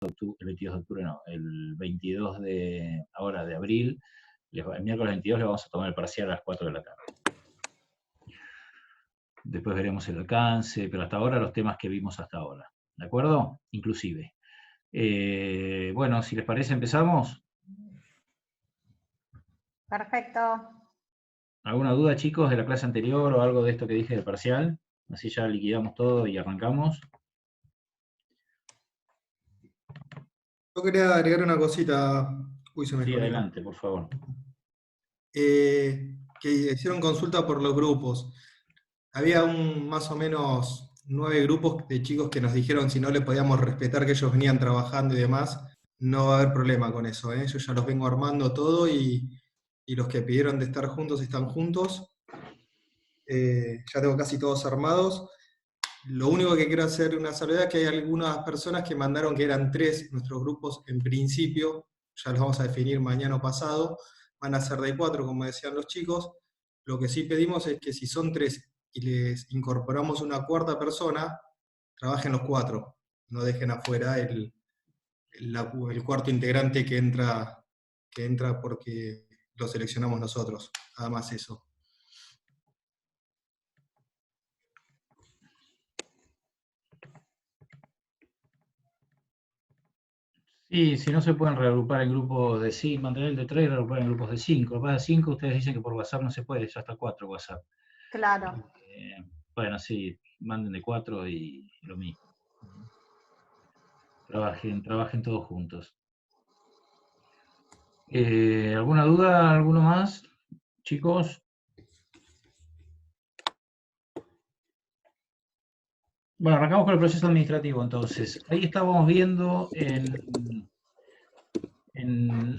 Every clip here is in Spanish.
el 22 de octubre no, el 22 de abril, el miércoles 22 le vamos a tomar el parcial a las 4 de la tarde. Después veremos el alcance, pero hasta ahora los temas que vimos hasta ahora. ¿De acuerdo? Inclusive. Bueno, si les parece, empezamos. Perfecto. ¿Alguna duda, chicos, de la clase anterior o algo de esto que dije del parcial? Así ya liquidamos todo y arrancamos. Yo quería agregar una cosita. Uy, se me Sí, desconectó. adelante, por favor. Que hicieron consulta por los grupos. Había más o menos 9 grupos de chicos que nos dijeron si no le podíamos respetar que ellos venían trabajando y demás, no va a haber problema con eso, ¿eh? Yo ya los vengo armando todo y los que pidieron de estar juntos están juntos. Ya tengo casi todos armados. Lo único que quiero hacer una salvedad es que hay algunas personas que mandaron que eran 3 nuestros grupos en principio, ya los vamos a definir mañana o pasado, van a ser de 4, como decían los chicos. Lo que sí pedimos es que si son 3 y les incorporamos una cuarta persona, trabajen los 4, no dejen afuera el cuarto integrante que entra porque lo seleccionamos nosotros, nada más eso. Sí, si no se pueden reagrupar en grupos de 5, mantener el de 3 y reagrupar en grupos de 5. Lo que pasa es 5, ustedes dicen que por WhatsApp no se puede, ya está 4 WhatsApp. Claro. Bueno, sí, manden de 4 y lo mismo. Trabajen todos juntos. ¿Alguna duda? ¿Alguno más? Chicos. Bueno, arrancamos con el proceso administrativo entonces. Ahí estábamos viendo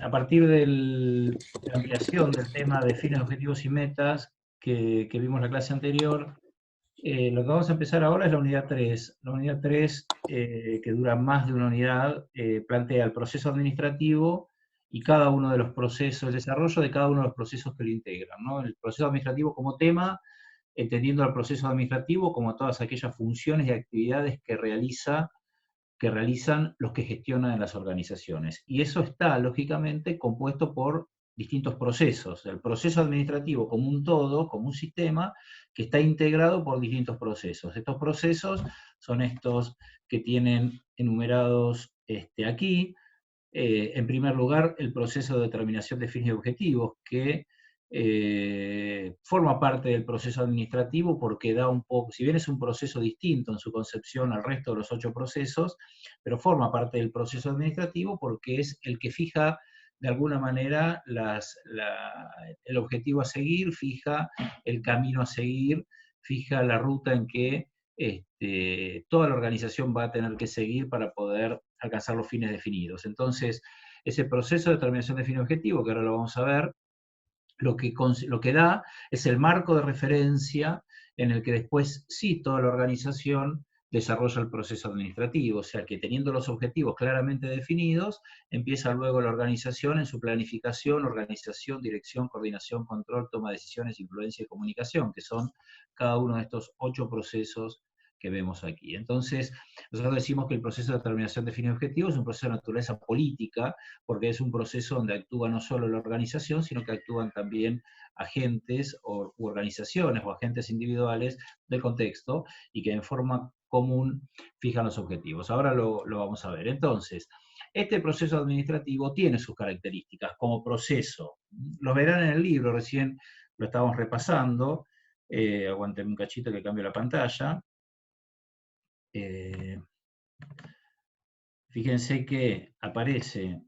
a partir de la ampliación del tema de fines, objetivos y metas que vimos en la clase anterior. Lo que vamos a empezar ahora es la unidad 3. La unidad 3, que dura más de una unidad, plantea el proceso administrativo y cada uno de los procesos, el desarrollo de cada uno de los procesos que lo integran, ¿no? El proceso administrativo como tema, entendiendo el proceso administrativo como todas aquellas funciones y actividades que realizan los que gestionan en las organizaciones. Y eso está, lógicamente, compuesto por distintos procesos. El proceso administrativo como un todo, como un sistema, que está integrado por distintos procesos. Estos procesos son estos que tienen enumerados aquí. En primer lugar, el proceso de determinación de fines y objetivos, que forma parte del proceso administrativo porque da un poco, si bien es un proceso distinto en su concepción al resto de los 8 procesos, pero forma parte del proceso administrativo porque es el que fija de alguna manera el objetivo a seguir, fija el camino a seguir, fija la ruta en que toda la organización va a tener que seguir para poder alcanzar los fines definidos. Entonces, ese proceso de determinación de fin objetivo, que ahora lo vamos a ver, lo que da es el marco de referencia en el que después sí toda la organización desarrolla el proceso administrativo, o sea que teniendo los objetivos claramente definidos, empieza luego la organización en su planificación, organización, dirección, coordinación, control, toma de decisiones, influencia y comunicación, que son cada uno de estos 8 procesos que vemos aquí. Entonces, nosotros decimos que el proceso de determinación de fines y objetivos es un proceso de naturaleza política, porque es un proceso donde actúa no solo la organización, sino que actúan también agentes u organizaciones o agentes individuales del contexto y que en forma común fijan los objetivos. Ahora lo vamos a ver. Entonces, este proceso administrativo tiene sus características como proceso. Los verán en el libro, recién lo estábamos repasando. Aguanten un cachito que cambie la pantalla. Fíjense que aparece,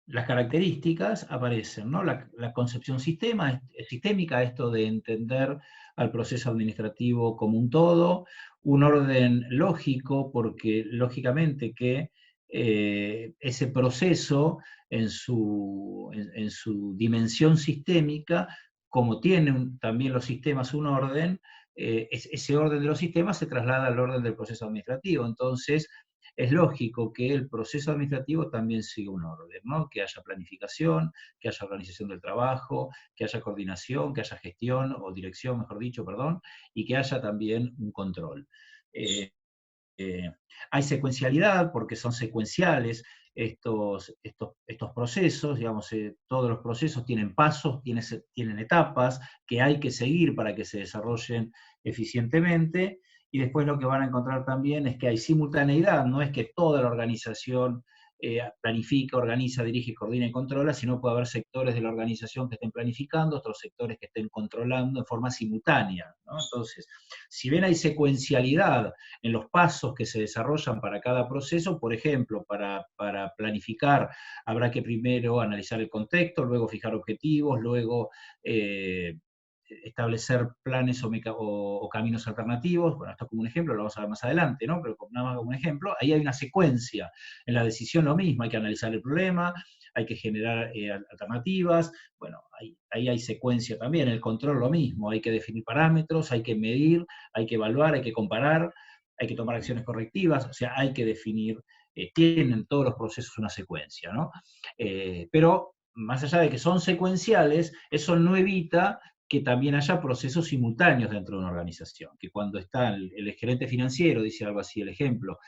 las características aparecen, ¿no? La concepción sistémica, esto de entender al proceso administrativo como un todo, un orden lógico, porque lógicamente que ese proceso en su dimensión sistémica, como tienen también los sistemas un orden, ese orden de los sistemas se traslada al orden del proceso administrativo. Entonces, es lógico que el proceso administrativo también siga un orden, ¿no? Que haya planificación, que haya organización del trabajo, que haya coordinación, que haya gestión o dirección, mejor dicho, perdón, y que haya también un control. Hay secuencialidad porque son secuenciales estos procesos, digamos, todos los procesos tienen pasos, tienen etapas que hay que seguir para que se desarrollen eficientemente, y después lo que van a encontrar también es que hay simultaneidad, no es que toda la organización planifica, organiza, dirige, coordina y controla, sino puede haber sectores de la organización que estén planificando, otros sectores que estén controlando en forma simultánea, ¿no? Entonces, si bien hay secuencialidad en los pasos que se desarrollan para cada proceso, por ejemplo, para planificar habrá que primero analizar el contexto, luego fijar objetivos, luego establecer planes o caminos alternativos. Bueno, esto es como un ejemplo, lo vamos a ver más adelante, ¿no? Pero nada más como un ejemplo, ahí hay una secuencia. En la decisión lo mismo, hay que analizar el problema, hay que generar alternativas, bueno, ahí hay secuencia también. El control lo mismo, hay que definir parámetros, hay que medir, hay que evaluar, hay que comparar, hay que tomar acciones correctivas, o sea, hay que definir, tienen todos los procesos una secuencia, ¿no? Pero más allá de que son secuenciales, eso no evita que también haya procesos simultáneos dentro de una organización, que cuando está el gerente financiero, dice algo así el ejemplo,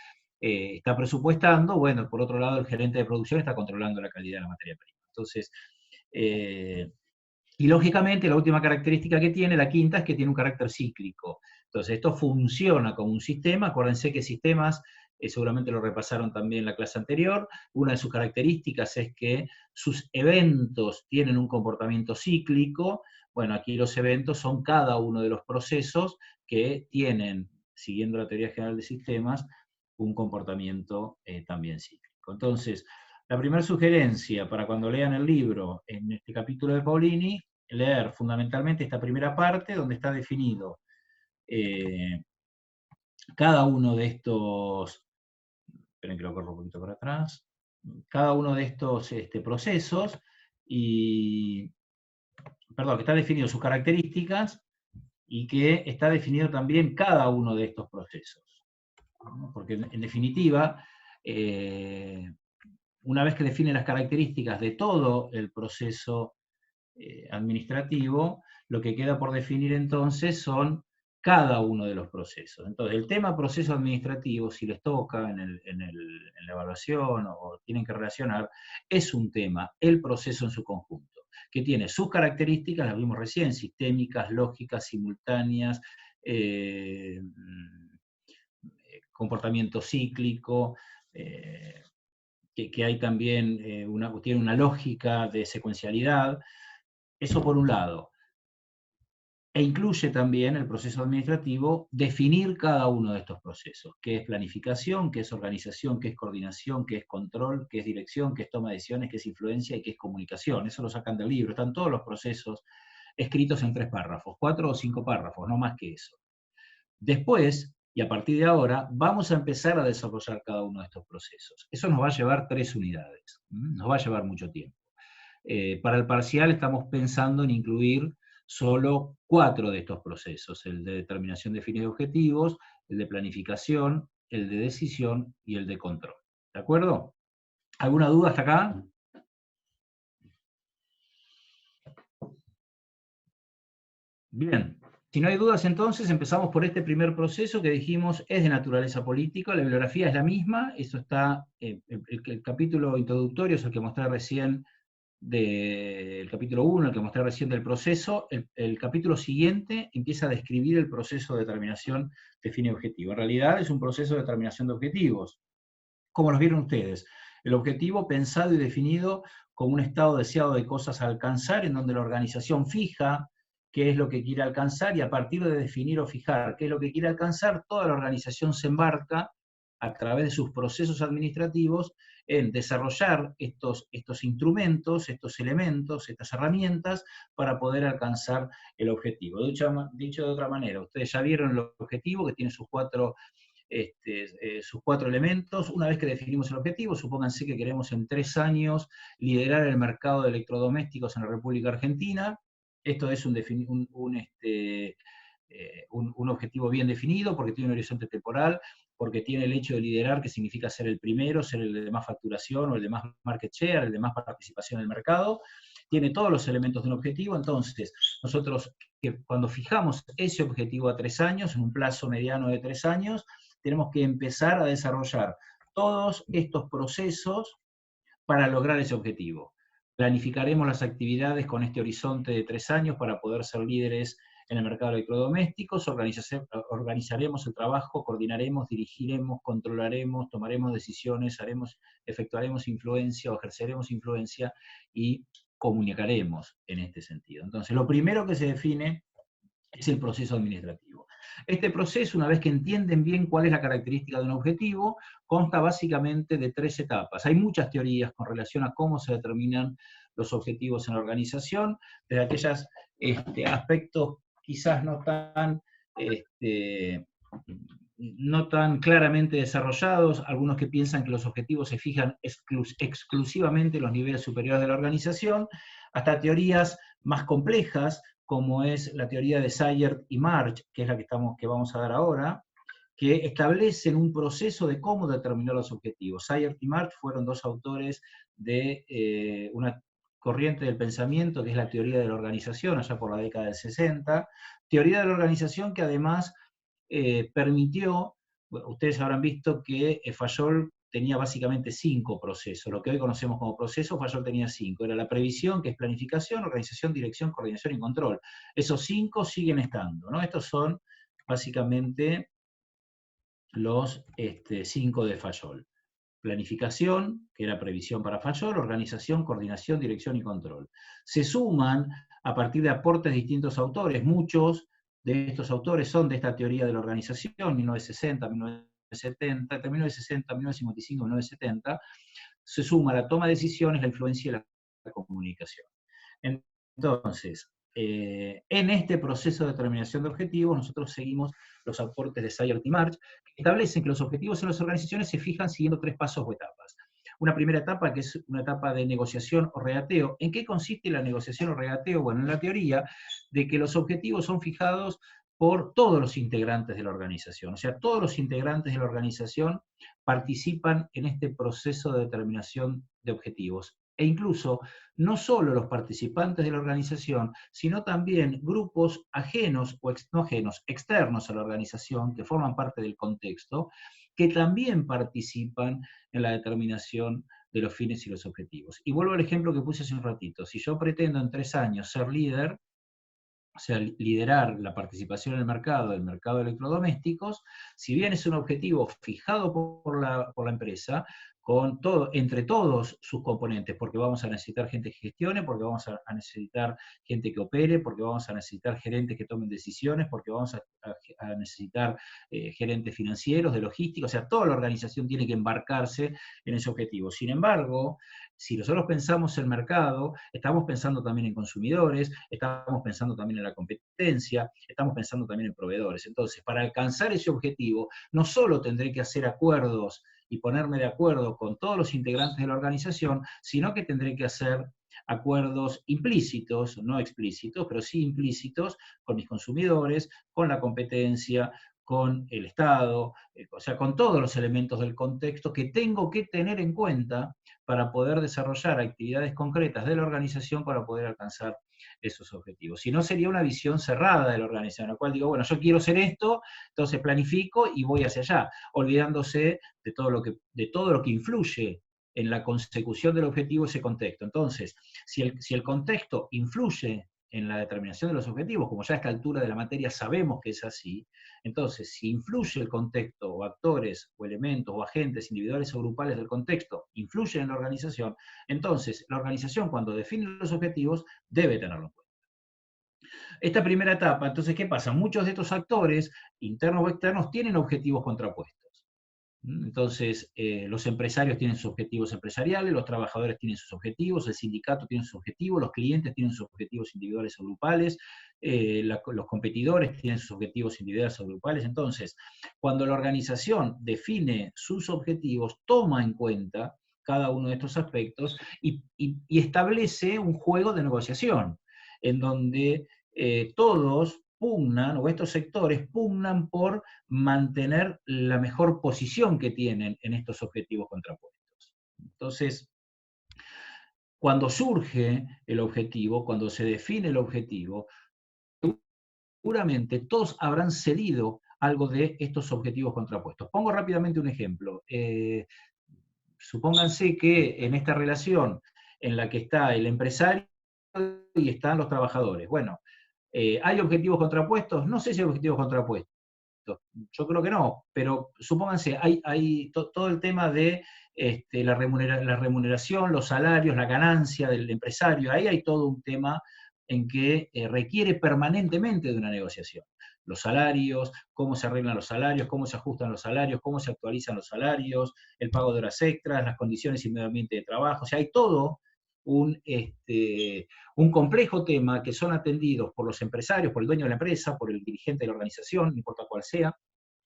está presupuestando, bueno, por otro lado el gerente de producción está controlando la calidad de la materia prima. Entonces, y lógicamente la última característica que tiene, la quinta, es que tiene un carácter cíclico. Entonces esto funciona como un sistema, acuérdense que sistemas, seguramente lo repasaron también en la clase anterior, una de sus características es que sus eventos tienen un comportamiento cíclico. Bueno, aquí los eventos son cada uno de los procesos que tienen, siguiendo la teoría general de sistemas, un comportamiento también cíclico. Entonces, la primera sugerencia para cuando lean el libro, en este capítulo de Paulini, leer fundamentalmente esta primera parte donde está definido cada uno de estos, esperen que lo corro un poquito para atrás, cada uno de estos procesos, y, perdón, que está definido sus características y que está definido también cada uno de estos procesos. ¿No? Porque en definitiva, una vez que define las características de todo el proceso administrativo, lo que queda por definir entonces son cada uno de los procesos. Entonces, el tema proceso administrativo, si les toca en la evaluación o tienen que relacionar, es un tema, el proceso en su conjunto, que tiene sus características, las vimos recién, sistémicas, lógicas, simultáneas, comportamiento cíclico, que hay también tiene una lógica de secuencialidad. Eso por un lado. E incluye también el proceso administrativo definir cada uno de estos procesos, qué es planificación, qué es organización, qué es coordinación, qué es control, qué es dirección, qué es toma de decisiones, qué es influencia y qué es comunicación. Eso lo sacan del libro, están todos los procesos escritos en 3 párrafos, 4 o 5 párrafos, no más que eso. Después, y a partir de ahora, vamos a empezar a desarrollar cada uno de estos procesos. Eso nos va a llevar 3 unidades, nos va a llevar mucho tiempo. Para el parcial estamos pensando en incluir solo 4 de estos procesos, el de determinación de fines y objetivos, el de planificación, el de decisión y el de control. ¿De acuerdo? ¿Alguna duda hasta acá? Bien. Si no hay dudas, entonces empezamos por este primer proceso que dijimos es de naturaleza política, la bibliografía es la misma, eso está, el capítulo introductorio es el que mostré recién del capítulo 1, el que mostré recién del proceso. El capítulo siguiente empieza a describir el proceso de determinación de fin y objetivo. En realidad es un proceso de determinación de objetivos, como los vieron ustedes. El objetivo pensado y definido como un estado deseado de cosas a alcanzar, en donde la organización fija qué es lo que quiere alcanzar, y a partir de definir o fijar qué es lo que quiere alcanzar, toda la organización se embarca a través de sus procesos administrativos en desarrollar estos instrumentos, estos elementos, estas herramientas para poder alcanzar el objetivo. Dicho de otra manera, ustedes ya vieron el objetivo que tiene sus 4 elementos. Una vez que definimos el objetivo, supónganse que queremos en 3 años liderar el mercado de electrodomésticos en la República Argentina. Esto es un objetivo bien definido porque tiene un horizonte temporal, porque tiene el hecho de liderar, que significa ser el primero, ser el de más facturación o el de más market share, el de más participación en el mercado. Tiene todos los elementos de un objetivo. Entonces, nosotros cuando fijamos ese objetivo a 3 años, en un plazo mediano de 3 años, tenemos que empezar a desarrollar todos estos procesos para lograr ese objetivo. Planificaremos las actividades con este horizonte de 3 años para poder ser líderes en el mercado de electrodomésticos, organizaremos el trabajo, coordinaremos, dirigiremos, controlaremos, tomaremos decisiones, efectuaremos influencia o ejerceremos influencia y comunicaremos en este sentido. Entonces, lo primero que se define es el proceso administrativo. Este proceso, una vez que entienden bien cuál es la característica de un objetivo, consta básicamente de 3 etapas. Hay muchas teorías con relación a cómo se determinan los objetivos en la organización, desde aquellos aspectos quizás no tan claramente desarrollados, algunos que piensan que los objetivos se fijan exclusivamente en los niveles superiores de la organización, hasta teorías más complejas, como es la teoría de Sayert y March, que es la que vamos a dar ahora, que establecen un proceso de cómo determinar los objetivos. Sayert y March fueron 2 autores de una corriente del pensamiento, que es la teoría de la organización, allá por la década del 60, teoría de la organización que además permitió, ustedes habrán visto que Fayol tenía básicamente 5 procesos, lo que hoy conocemos como procesos, Fayol tenía 5, era la previsión, que es planificación, organización, dirección, coordinación y control. Esos 5 siguen estando, ¿no? Estos son básicamente los 5 de Fayol. Planificación, que era previsión para Fayol, organización, coordinación, dirección y control. Se suman a partir de aportes de distintos autores, muchos de estos autores son de esta teoría de la organización, 1960, 1970, entre 1960, 1955, 1970, se suma la toma de decisiones, la influencia y la comunicación. Entonces, en este proceso de determinación de objetivos, nosotros seguimos los aportes de Sayert y March, que establecen que los objetivos en las organizaciones se fijan siguiendo 3 pasos o etapas. Una primera etapa, que es una etapa de negociación o regateo. ¿En qué consiste la negociación o regateo? Bueno, en la teoría de que los objetivos son fijados por todos los integrantes de la organización. O sea, todos los integrantes de la organización participan en este proceso de determinación de objetivos. E incluso, no solo los participantes de la organización, sino también grupos ajenos, o no ajenos, externos a la organización, que forman parte del contexto, que también participan en la determinación de los fines y los objetivos. Y vuelvo al ejemplo que puse hace un ratito. Si yo pretendo en 3 años ser líder, o sea, liderar la participación en el mercado de electrodomésticos, si bien es un objetivo fijado por la empresa, entre todos sus componentes, porque vamos a necesitar gente que gestione, porque vamos a necesitar gente que opere, porque vamos a necesitar gerentes que tomen decisiones, porque vamos a necesitar gerentes financieros, de logística, o sea, toda la organización tiene que embarcarse en ese objetivo. Sin embargo, si nosotros pensamos en mercado, estamos pensando también en consumidores, estamos pensando también en la competencia, estamos pensando también en proveedores. Entonces, para alcanzar ese objetivo, no solo tendré que hacer acuerdos y ponerme de acuerdo con todos los integrantes de la organización, sino que tendré que hacer acuerdos implícitos, no explícitos, pero sí implícitos, con mis consumidores, con la competencia, con el Estado, o sea, con todos los elementos del contexto que tengo que tener en cuenta para poder desarrollar actividades concretas de la organización para poder alcanzar esos objetivos. Si no, sería una visión cerrada de la organización, en la cual digo, bueno, yo quiero hacer esto, entonces planifico y voy hacia allá, olvidándose de todo lo que influye en la consecución del objetivo ese contexto. Entonces, si el contexto influye en la determinación de los objetivos, como ya a esta altura de la materia sabemos que es así, entonces, si influye el contexto, o actores, o elementos, o agentes individuales o grupales del contexto, influyen en la organización, entonces la organización, cuando define los objetivos, debe tenerlo en cuenta. Esta primera etapa, entonces, ¿qué pasa? Muchos de estos actores, internos o externos, tienen objetivos contrapuestos. Entonces, los empresarios tienen sus objetivos empresariales, los trabajadores tienen sus objetivos, el sindicato tiene sus objetivos, los clientes tienen sus objetivos individuales o grupales, los competidores tienen sus objetivos individuales o grupales. Entonces, cuando la organización define sus objetivos, toma en cuenta cada uno de estos aspectos y establece un juego de negociación, en donde todos pugnan, o estos sectores pugnan por mantener la mejor posición que tienen en estos objetivos contrapuestos. Entonces, cuando surge el objetivo, cuando se define el objetivo, seguramente todos habrán cedido algo de estos objetivos contrapuestos. Pongo rápidamente un ejemplo. Supónganse que en esta relación en la que está el empresario y están los trabajadores. Bueno, ¿hay objetivos contrapuestos? No sé si hay objetivos contrapuestos. Yo creo que no, pero supónganse, hay todo el tema de la remuneración, los salarios, la ganancia del empresario, ahí hay todo un tema en que requiere permanentemente de una negociación. Los salarios, cómo se arreglan los salarios, cómo se ajustan los salarios, cómo se actualizan los salarios, el pago de horas extras, las condiciones y medio ambiente de trabajo, o sea, hay todo un complejo tema que son atendidos por los empresarios, por el dueño de la empresa, por el dirigente de la organización, no importa cuál sea,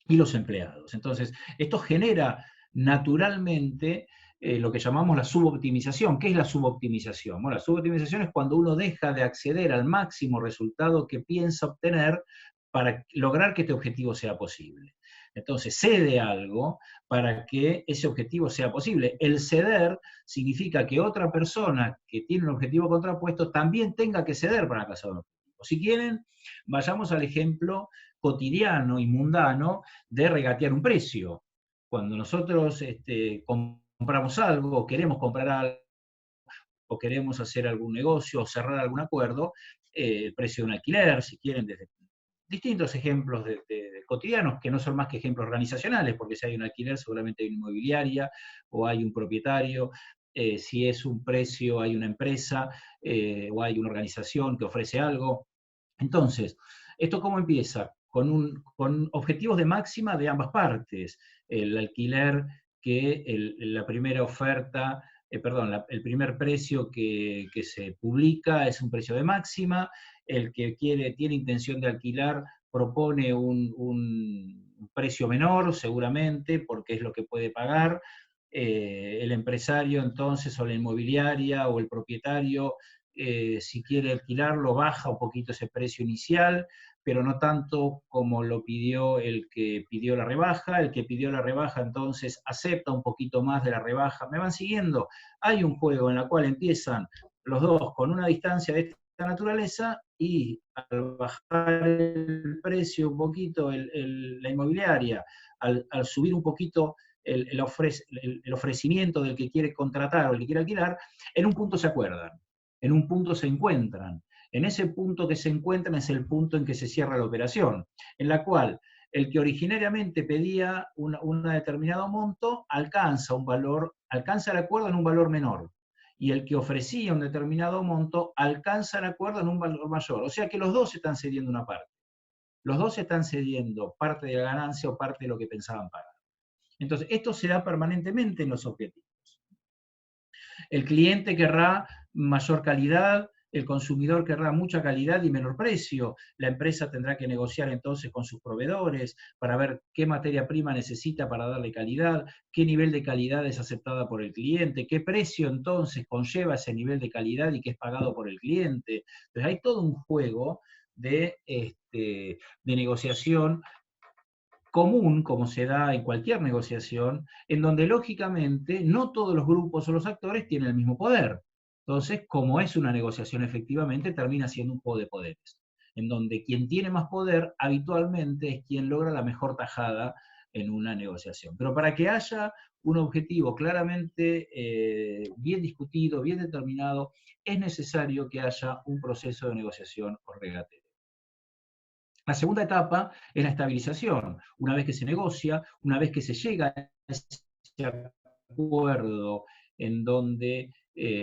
y los empleados. Entonces, esto genera naturalmente lo que llamamos la suboptimización. ¿Qué es la suboptimización? Bueno, la suboptimización es cuando uno deja de acceder al máximo resultado que piensa obtener para lograr que este objetivo sea posible. Entonces, cede algo para que ese objetivo sea posible. El ceder significa que otra persona que tiene un objetivo contrapuesto también tenga que ceder para alcanzar un objetivo. Si quieren, vayamos al ejemplo cotidiano y mundano de regatear un precio. Cuando nosotros compramos algo, o queremos comprar algo, o queremos hacer algún negocio, o cerrar algún acuerdo, el precio de un alquiler, si quieren, desde distintos ejemplos de cotidianos, que no son más que ejemplos organizacionales, porque si hay un alquiler seguramente hay una inmobiliaria, o hay un propietario, si es un precio hay una empresa, o hay una organización que ofrece algo. Entonces, ¿esto cómo empieza? Con objetivos de máxima de ambas partes. El alquiler la primera oferta, el primer precio que se publica es un precio de máxima, el que tiene intención de alquilar propone un precio menor, seguramente, porque es lo que puede pagar. El empresario entonces, o la inmobiliaria, o el propietario, si quiere alquilarlo, baja un poquito ese precio inicial, pero no tanto como lo pidió el que pidió la rebaja. El que pidió la rebaja entonces acepta un poquito más de la rebaja. ¿Me van siguiendo? Hay un juego en el cual empiezan los dos con una distancia de esta naturaleza, y al bajar el precio un poquito la inmobiliaria, al subir un poquito el ofrecimiento del que quiere contratar o el que quiere alquilar, en un punto se acuerdan, en un punto se encuentran. En ese punto que se encuentran es el punto en que se cierra la operación, en la cual el que originariamente pedía un determinado monto alcanza el acuerdo en un valor menor, y el que ofrecía un determinado monto alcanza el acuerdo en un valor mayor. O sea que los dos están cediendo una parte. Los dos están cediendo parte de la ganancia o parte de lo que pensaban pagar. Entonces, esto se da permanentemente en los objetivos. El cliente querrá mayor calidad, el consumidor querrá mucha calidad y menor precio. La empresa tendrá que negociar entonces con sus proveedores para ver qué materia prima necesita para darle calidad, qué nivel de calidad es aceptada por el cliente, qué precio entonces conlleva ese nivel de calidad y qué es pagado por el cliente. Entonces hay todo un juego de negociación común, como se da en cualquier negociación, en donde lógicamente no todos los grupos o los actores tienen el mismo poder. Entonces, como es una negociación efectivamente, termina siendo un juego de poderes, en donde quien tiene más poder habitualmente es quien logra la mejor tajada en una negociación. Pero para que haya un objetivo claramente bien discutido, bien determinado, es necesario que haya un proceso de negociación o regateo. La segunda etapa es la estabilización. Una vez que se negocia, una vez que se llega a ese acuerdo en donde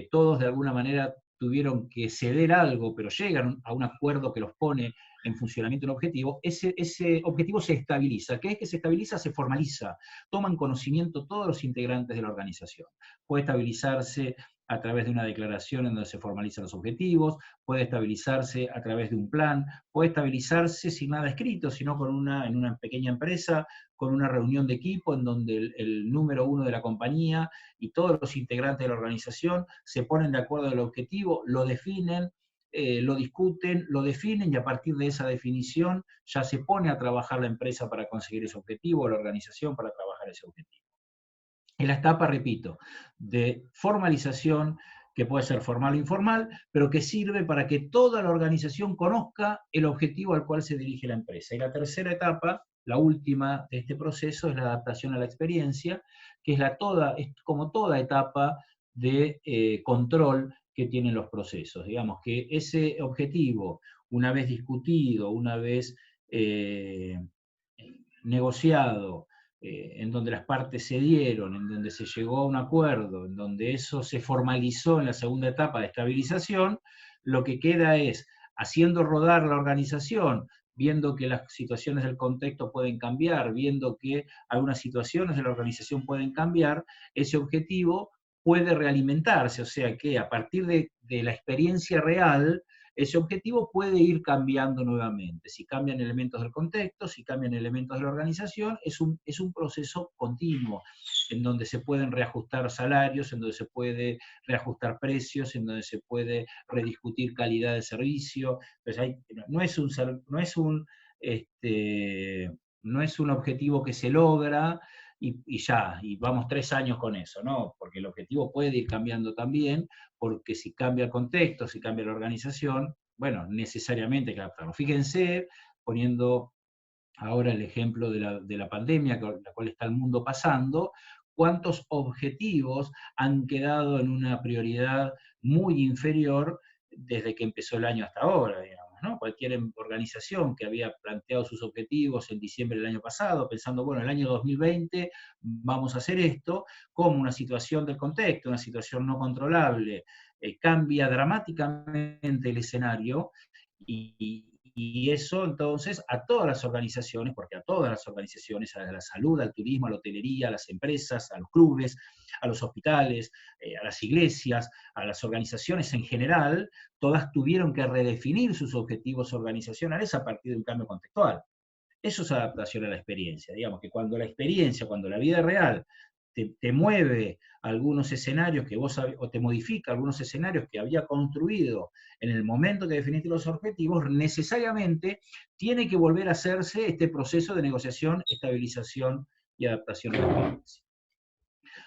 todos de alguna manera tuvieron que ceder algo, pero llegan a un acuerdo que los pone en funcionamiento un objetivo, ese objetivo se estabiliza. ¿Qué es que se estabiliza? Se formaliza. Toman conocimiento todos los integrantes de la organización. Puede estabilizarse a través de una declaración en donde se formalizan los objetivos, puede estabilizarse a través de un plan, puede estabilizarse sin nada escrito, sino en una pequeña empresa, con una reunión de equipo en donde el número uno de la compañía y todos los integrantes de la organización se ponen de acuerdo en el objetivo, lo definen, lo discuten, lo definen, y a partir de esa definición ya se pone a trabajar la empresa para conseguir ese objetivo, la organización para trabajar ese objetivo. En la etapa, repito, de formalización, que puede ser formal o informal, pero que sirve para que toda la organización conozca el objetivo al cual se dirige la empresa. Y la tercera etapa la última de este proceso es la adaptación a la experiencia, que es como toda etapa de control que tienen los procesos. Digamos que ese objetivo, una vez discutido, una vez negociado, en donde las partes se dieron, en donde se llegó a un acuerdo, en donde eso se formalizó en la segunda etapa de estabilización, lo que queda es, haciendo rodar la organización, viendo que las situaciones del contexto pueden cambiar, viendo que algunas situaciones de la organización pueden cambiar, ese objetivo puede realimentarse, o sea que a partir de la experiencia real, ese objetivo puede ir cambiando nuevamente. Si cambian elementos del contexto, si cambian elementos de la organización, es un proceso continuo, en donde se pueden reajustar salarios, en donde se puede reajustar precios, en donde se puede rediscutir calidad de servicio. Entonces no es un objetivo que se logra y ya, y vamos 3 años con eso, ¿no? Porque el objetivo puede ir cambiando también, porque si cambia el contexto, si cambia la organización, bueno, necesariamente hay que adaptarlo. Fíjense, poniendo ahora el ejemplo de la pandemia, con la cual está el mundo pasando, cuántos objetivos han quedado en una prioridad muy inferior desde que empezó el año hasta ahora, digamos, ¿no? Cualquier organización que había planteado sus objetivos en diciembre del año pasado, pensando, bueno, el año 2020 vamos a hacer esto, como una situación del contexto, una situación no controlable, cambia dramáticamente el escenario y eso entonces a todas las organizaciones, porque a todas las organizaciones, a la salud, al turismo, a la hotelería, a las empresas, a los clubes, a los hospitales, a las iglesias, a las organizaciones en general, todas tuvieron que redefinir sus objetivos organizacionales a partir de un cambio contextual. Eso es adaptación a la experiencia. Digamos que cuando la experiencia, cuando la vida real te mueve algunos escenarios que vos, o te modifica algunos escenarios que había construido en el momento que definiste los objetivos, necesariamente tiene que volver a hacerse este proceso de negociación, estabilización y adaptación a la experiencia.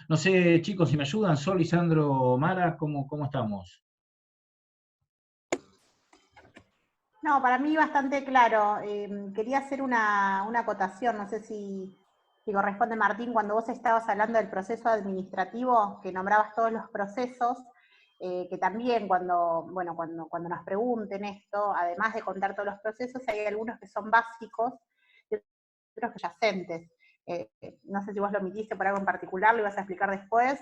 No sé, chicos, si me ayudan, Sol, Lisandro, Mara, ¿cómo estamos? No, para mí bastante claro. Quería hacer una acotación, no sé si corresponde, Martín, cuando vos estabas hablando del proceso administrativo, que nombrabas todos los procesos, que también cuando nos pregunten esto, además de contar todos los procesos, hay algunos que son básicos y otros que adyacentes. No sé si vos lo omitiste por algo en particular, lo ibas a explicar después.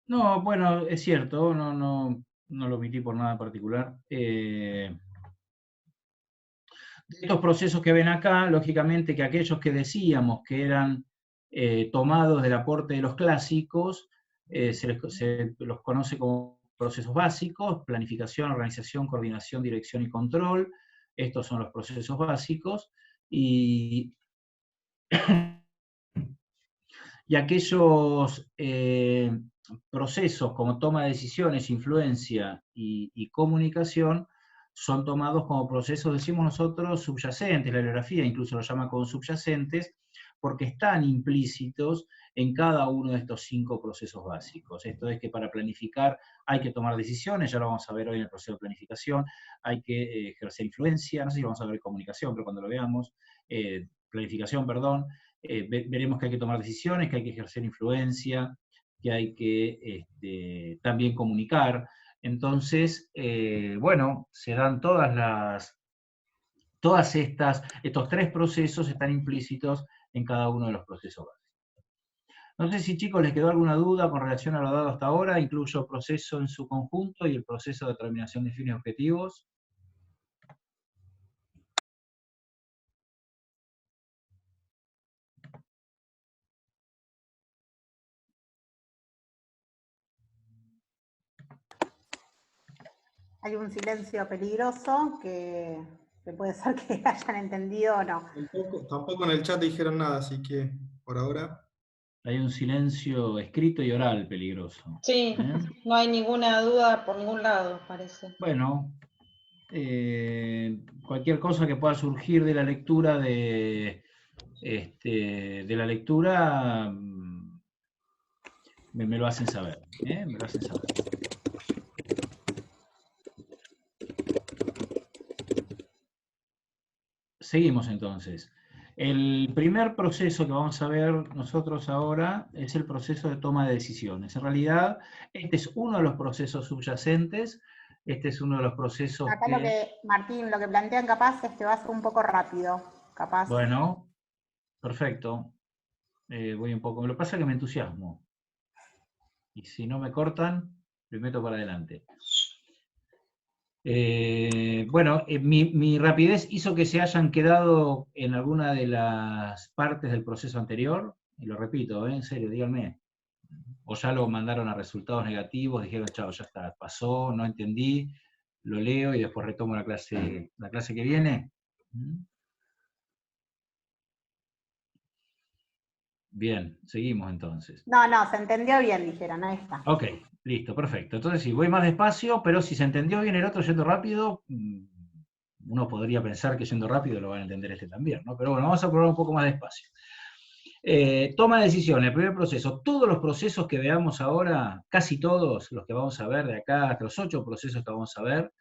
No, bueno, es cierto, no lo omití por nada en particular. De estos procesos que ven acá, lógicamente que aquellos que decíamos que eran tomados del aporte de los clásicos, se los conoce como procesos básicos: planificación, organización, coordinación, dirección y control. Estos son los procesos básicos. Y aquellos procesos como toma de decisiones, influencia y comunicación son tomados como procesos, decimos nosotros, subyacentes. La bibliografía incluso lo llama como subyacentes, porque están implícitos en cada uno de estos 5 procesos básicos. Esto es que para planificar hay que tomar decisiones, ya lo vamos a ver hoy en el proceso de planificación, hay que ejercer influencia, no sé si vamos a ver comunicación, pero cuando lo veamos, planificación, perdón, veremos que hay que tomar decisiones, que hay que ejercer influencia, que hay que también comunicar. Entonces, bueno, se dan estos 3 procesos están implícitos en cada uno de los procesos básicos. No sé si, chicos, les quedó alguna duda con relación a lo dado hasta ahora. Incluyo el proceso en su conjunto y el proceso de determinación de fines y objetivos. Hay un silencio peligroso que puede ser que hayan entendido o no. Tampoco en el chat dijeron nada, así que por ahora. Hay un silencio escrito y oral peligroso. Sí, no hay ninguna duda por ningún lado, parece. Bueno, cualquier cosa que pueda surgir de la lectura me lo hacen saber. Me lo hacen saber. Seguimos entonces. El primer proceso que vamos a ver nosotros ahora es el proceso de toma de decisiones. En realidad, este es uno de los procesos subyacentes, este es uno de los procesos Acá Martín, lo que plantean capaz es que va a ser un poco rápido, capaz. Bueno, perfecto. Voy un poco. Lo que pasa es que me entusiasmo. Y si no me cortan, me meto para adelante. Bueno, mi rapidez hizo que se hayan quedado en alguna de las partes del proceso anterior, y lo repito, en serio, díganme, o ya lo mandaron a resultados negativos, dijeron, chao, ya está, pasó, no entendí, lo leo y después retomo la clase que viene. Bien, seguimos entonces. No, se entendió bien, dijeron, ahí está. Ok, listo, perfecto. Entonces, si voy más despacio, pero si se entendió bien el otro yendo rápido, uno podría pensar que yendo rápido lo van a entender este también, ¿no? Pero bueno, vamos a probar un poco más despacio. Toma de decisiones, el primer proceso. Todos los procesos que veamos ahora, casi todos los que vamos a ver de acá, hasta los 8 procesos que vamos a ver,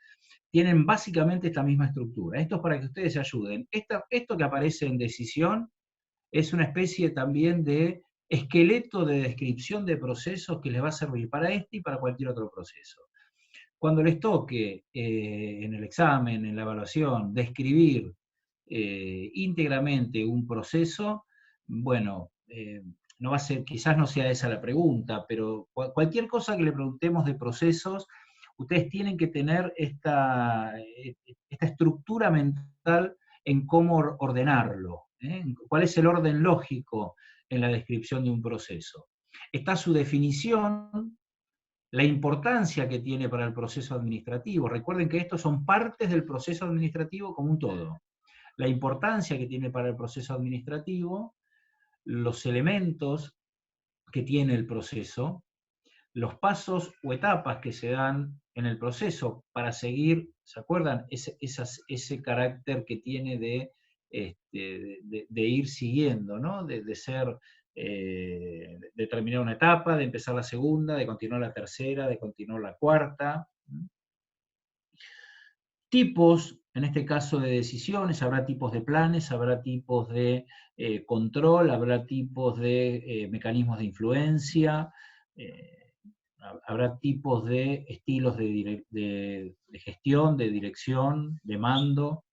tienen básicamente esta misma estructura. Esto es para que ustedes se ayuden. Esto que aparece en decisión es una especie también de esqueleto de descripción de procesos que les va a servir para este y para cualquier otro proceso. Cuando les toque en el examen, en la evaluación, describir íntegramente un proceso, bueno, no va a ser, quizás no sea esa la pregunta, pero cualquier cosa que le preguntemos de procesos, ustedes tienen que tener esta estructura mental en cómo ordenarlo, ¿eh? ¿Cuál es el orden lógico en la descripción de un proceso? Está su definición, la importancia que tiene para el proceso administrativo. Recuerden que estos son partes del proceso administrativo como un todo. La importancia que tiene para el proceso administrativo, los elementos que tiene el proceso, los pasos o etapas que se dan en el proceso para seguir, ¿se acuerdan? Ese carácter que tiene de ir siguiendo, ¿no? De ser, de terminar una etapa, de empezar la segunda, de continuar la tercera, de continuar la cuarta. Tipos, en este caso de decisiones, habrá tipos de planes, habrá tipos de control, habrá tipos de mecanismos de influencia, habrá tipos de estilos de gestión, de dirección, de mando.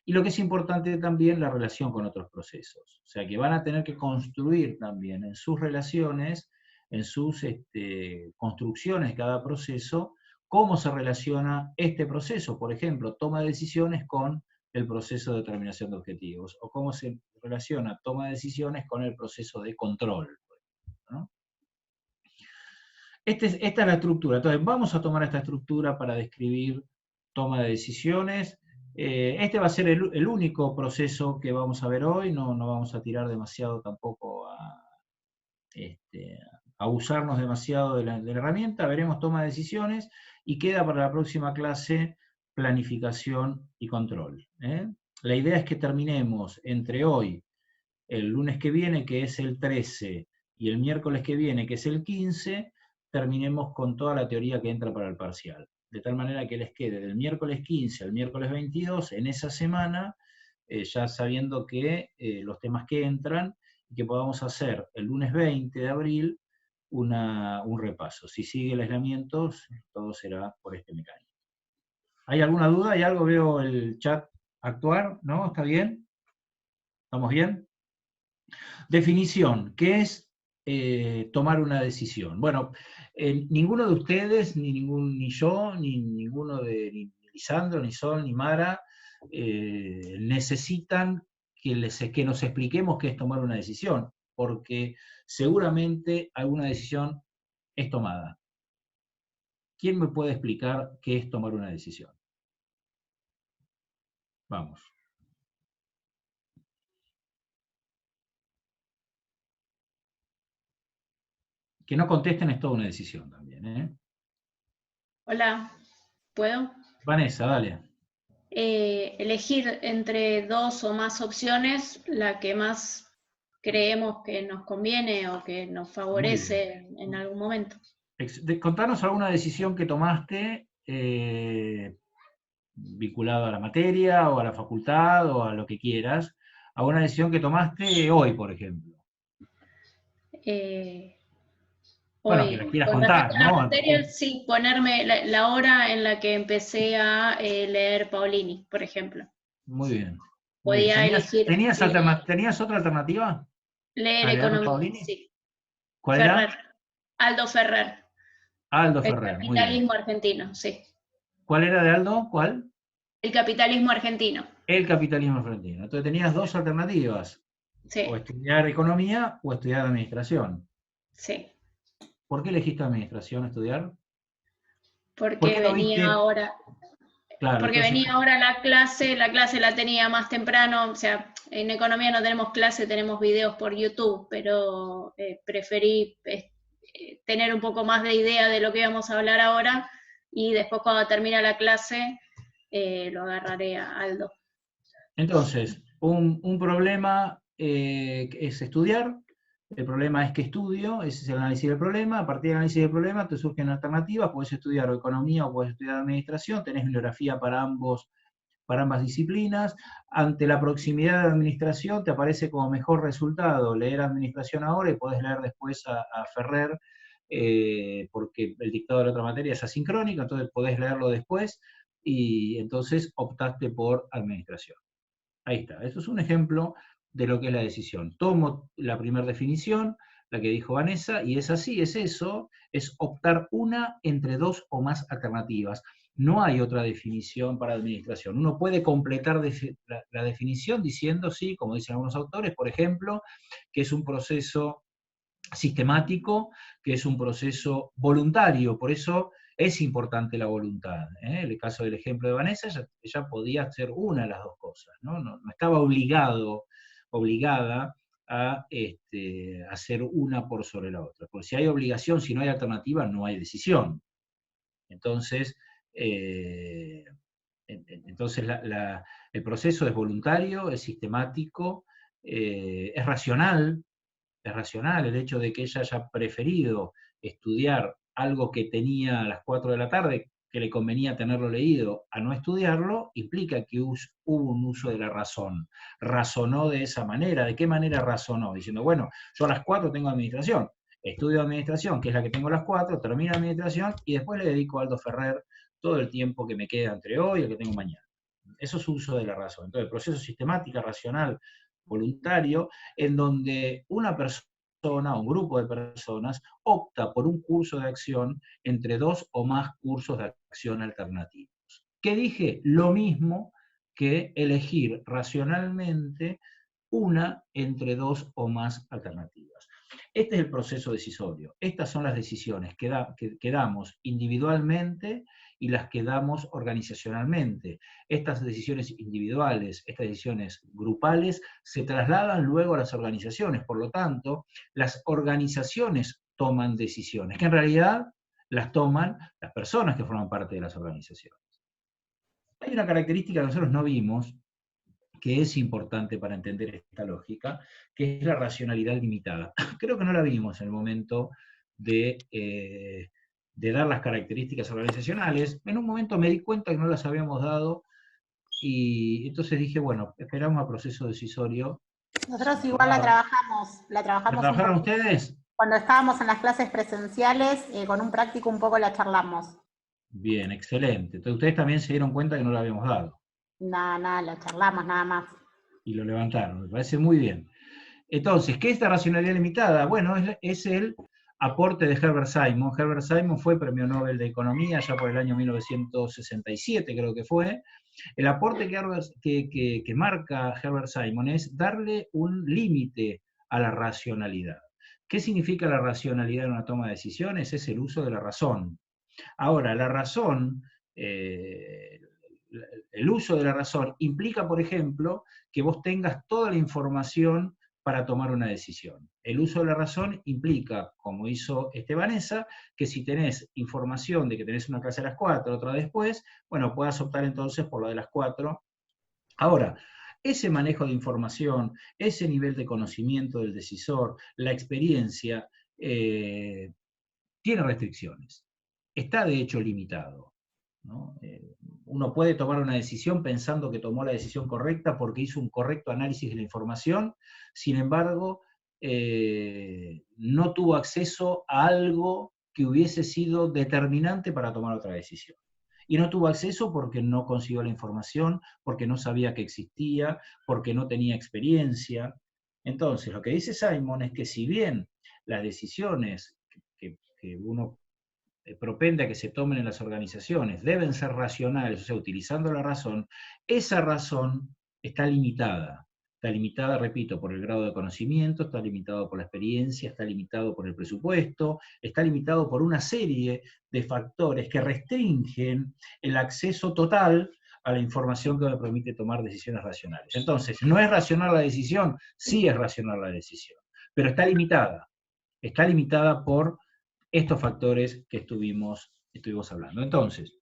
Y lo que es importante también, la relación con otros procesos. O sea, que van a tener que construir también en sus relaciones, en sus construcciones de cada proceso, cómo se relaciona este proceso. Por ejemplo, toma de decisiones con el proceso de determinación de objetivos, o cómo se relaciona toma de decisiones con el proceso de control, ¿no? Esta es la estructura. Entonces, vamos a tomar esta estructura para describir toma de decisiones. Este va a ser el único proceso que vamos a ver hoy, no vamos a tirar demasiado tampoco a usarnos demasiado de la herramienta, veremos toma de decisiones y queda para la próxima clase planificación y control. La idea es que terminemos entre hoy, el lunes que viene, que es el 13, y el miércoles que viene, que es el 15, terminemos con toda la teoría que entra para el parcial. De tal manera que les quede del miércoles 15 al miércoles 22, en esa semana, ya sabiendo que los temas que entran, y que podamos hacer el lunes 20 de abril un repaso. Si sigue el aislamiento, todo será por este mecanismo. ¿Hay alguna duda? ¿Hay algo? Veo el chat actuar, ¿no? ¿Está bien? ¿Estamos bien? Definición, ¿qué es tomar una decisión? Bueno, ninguno de ustedes, ni yo, ni Lisandro, ni Sol, ni Mara, necesitan que nos expliquemos qué es tomar una decisión, porque seguramente alguna decisión es tomada. ¿Quién me puede explicar qué es tomar una decisión? Vamos. Que no contesten es toda una decisión también, ¿eh? Hola, ¿puedo? Vanessa, dale. Elegir entre dos o más opciones la que más creemos que nos conviene o que nos favorece en algún momento. Contanos alguna decisión que tomaste vinculada a la materia o a la facultad o a lo que quieras, a una decisión que tomaste hoy, por ejemplo. Bueno, que Hoy, la quieras con contar, respecto a la ¿no? materia, sí, ponerme la hora en la que empecé a leer Paulini, por ejemplo. Muy bien. Muy bien. Podía elegir ¿Tenías otra alternativa leer a leer economía, Paulini? sí. ¿Cuál Ferrer, era? Aldo Ferrer, Aldo el Ferrer, muy bien. capitalismo argentino, sí. ¿Cuál era de Aldo? ¿Cuál? El capitalismo argentino, El capitalismo argentino. Entonces tenías dos alternativas, o sí, estudiar economía o estudiar administración. sí. ¿Por qué elegiste administración estudiar? ¿Por Porque qué no venía viste? ahora, Claro, porque entonces, venía ahora la clase la tenía más temprano, o sea, en economía no tenemos clase, tenemos videos por YouTube, pero preferí tener un poco más de idea de lo que íbamos a hablar ahora, y después cuando termine la clase lo agarraré a Aldo. entonces un problema es estudiar, el problema es que estudio, ese es el análisis del problema, a partir del análisis del problema te surgen alternativas, puedes estudiar o economía o puedes estudiar administración, tenés bibliografía para ambas disciplinas. Ante la proximidad de administración te aparece como mejor resultado leer administración ahora y podés leer después a Ferrer, porque el dictado de la otra materia es asincrónico, entonces podés leerlo después y entonces optaste por administración. Ahí está, esto es un ejemplo de lo que es la decisión. Tomo la primera definición, la que dijo Vanessa, y es así, es eso, es optar una entre dos o más alternativas. No hay otra definición para administración. Uno puede completar la definición diciendo, sí, como dicen algunos autores, por ejemplo, que es un proceso sistemático, que es un proceso voluntario, por eso es importante la voluntad. En el caso del ejemplo de Vanessa, ella podía hacer una de las dos cosas, no estaba obligada a hacer una por sobre la otra, porque si hay obligación, si no hay alternativa, no hay decisión. Entonces, el proceso es voluntario, es sistemático, es racional el hecho de que ella haya preferido estudiar algo que tenía a las 4 de la tarde, que le convenía tenerlo leído, a no estudiarlo, implica que hubo un uso de la razón. Razonó de esa manera. ¿De qué manera razonó? Diciendo, bueno, yo a las 4 tengo administración, estudio administración, que es la que tengo a las 4, termino administración y después le dedico a Aldo Ferrer todo el tiempo que me queda entre hoy y el que tengo mañana. Eso es uso de la razón. Entonces, el proceso sistemático, racional, voluntario, en donde una persona o un grupo de personas opta por un curso de acción entre dos o más cursos de acción alternativos. ¿Qué dije? Lo mismo que elegir racionalmente una entre dos o más alternativas. Este es el proceso decisorio. Estas son las decisiones que damos individualmente y las que damos organizacionalmente. Estas decisiones individuales, estas decisiones grupales, se trasladan luego a las organizaciones. Por lo tanto, las organizaciones toman decisiones, que en realidad las toman las personas que forman parte de las organizaciones. Hay una característica que nosotros no vimos, que es importante para entender esta lógica, que es la racionalidad limitada. Creo que no la vimos en el momento de dar las características organizacionales. En un momento me di cuenta que no las habíamos dado y entonces dije, bueno, esperamos al proceso decisorio. Nosotros igual la trabajamos ¿La un trabajaron poco. ustedes? Cuando estábamos en las clases presenciales, con un práctico un poco la charlamos. Bien, excelente. Entonces ustedes también se dieron cuenta que no la habíamos dado. Nada, la charlamos nada más. Y lo levantaron, me parece muy bien. Entonces, ¿qué es la racionalidad limitada? Bueno, es el aporte de Herbert Simon. Herbert Simon fue premio Nobel de Economía ya por el año 1967, creo que fue. El aporte que marca Herbert Simon es darle un límite a la racionalidad. ¿Qué significa la racionalidad en una toma de decisiones? Es el uso de la razón. Ahora, la razón, el uso de la razón implica, por ejemplo, que vos tengas toda la información para tomar una decisión. El uso de la razón implica, como hizo Vanessa, que si tenés información de que tenés una clase a las 4, otra después, bueno, puedas optar entonces por la de las 4. Ahora, ese manejo de información, ese nivel de conocimiento del decisor, la experiencia, tiene restricciones. Está de hecho limitado. ¿no? Uno puede tomar una decisión pensando que tomó la decisión correcta porque hizo un correcto análisis de la información, sin embargo, no tuvo acceso a algo que hubiese sido determinante para tomar otra decisión. Y no tuvo acceso porque no consiguió la información, porque no sabía que existía, porque no tenía experiencia. Entonces, lo que dice Simon es que si bien las decisiones que uno propende a que se tomen en las organizaciones deben ser racionales, o sea, utilizando la razón, esa razón está limitada. Está limitada, repito, por el grado de conocimiento, está limitado por la experiencia, está limitado por el presupuesto, está limitado por una serie de factores que restringen el acceso total a la información que me permite tomar decisiones racionales. Entonces, ¿no es racional la decisión? Sí es racional la decisión, pero está limitada por estos factores que estuvimos hablando. Entonces,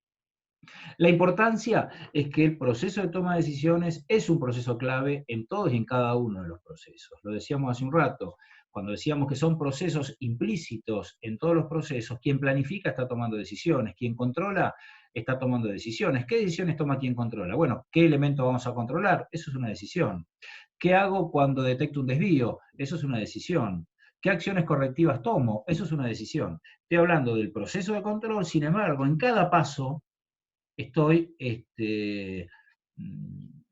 la importancia es que el proceso de toma de decisiones es un proceso clave en todos y en cada uno de los procesos. Lo decíamos hace un rato, cuando decíamos que son procesos implícitos en todos los procesos, quien planifica está tomando decisiones, quien controla está tomando decisiones. ¿Qué decisiones toma quien controla? Bueno, ¿qué elemento vamos a controlar? Eso es una decisión. ¿Qué hago cuando detecto un desvío? Eso es una decisión. ¿Qué acciones correctivas tomo? Eso es una decisión. Estoy hablando del proceso de control, sin embargo, en cada paso estoy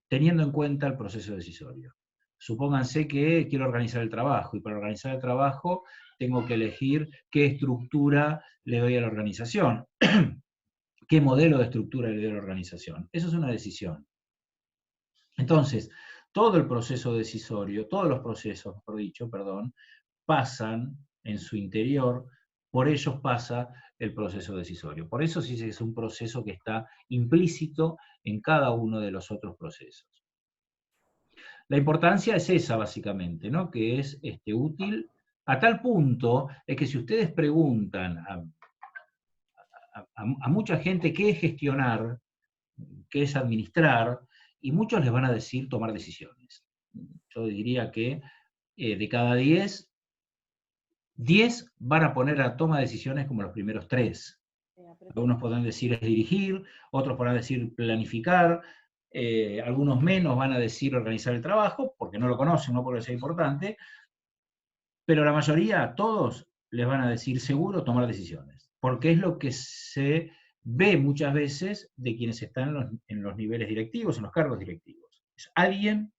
teniendo en cuenta el proceso decisorio. Supónganse que quiero organizar el trabajo, y para organizar el trabajo tengo que elegir qué estructura le doy a la organización, qué modelo de estructura le doy a la organización. Eso es una decisión. Entonces, todo el proceso decisorio, todos los procesos, mejor dicho, perdón, pasan en su interior, por ellos pasa el proceso decisorio. Por eso sí es un proceso que está implícito en cada uno de los otros procesos. La importancia es esa, básicamente, ¿no? Que es útil a tal punto es que si ustedes preguntan a mucha gente qué es gestionar, qué es administrar, y muchos les van a decir tomar decisiones. Yo diría que de cada 10 van a poner a toma de decisiones como los primeros 3. Algunos podrán decir es dirigir, otros podrán decir planificar, algunos menos van a decir organizar el trabajo, porque no lo conocen, no porque sea importante, pero la mayoría, todos, les van a decir seguro tomar decisiones, porque es lo que se ve muchas veces de quienes están en los niveles directivos, en los cargos directivos. Es alguien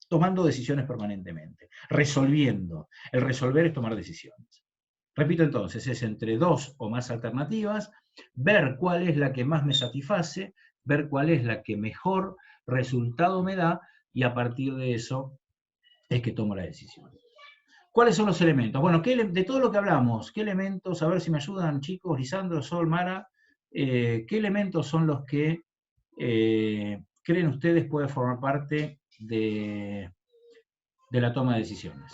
tomando decisiones permanentemente, resolviendo. El resolver es tomar decisiones. Repito entonces, es entre 2 o más alternativas, ver cuál es la que más me satisface, ver cuál es la que mejor resultado me da, y a partir de eso es que tomo la decisión. ¿Cuáles son los elementos? Bueno, de todo lo que hablamos, ¿qué elementos, a ver si me ayudan chicos, Lisandro, Sol, Mara, qué elementos son los que creen ustedes pueden formar parte de la toma de decisiones?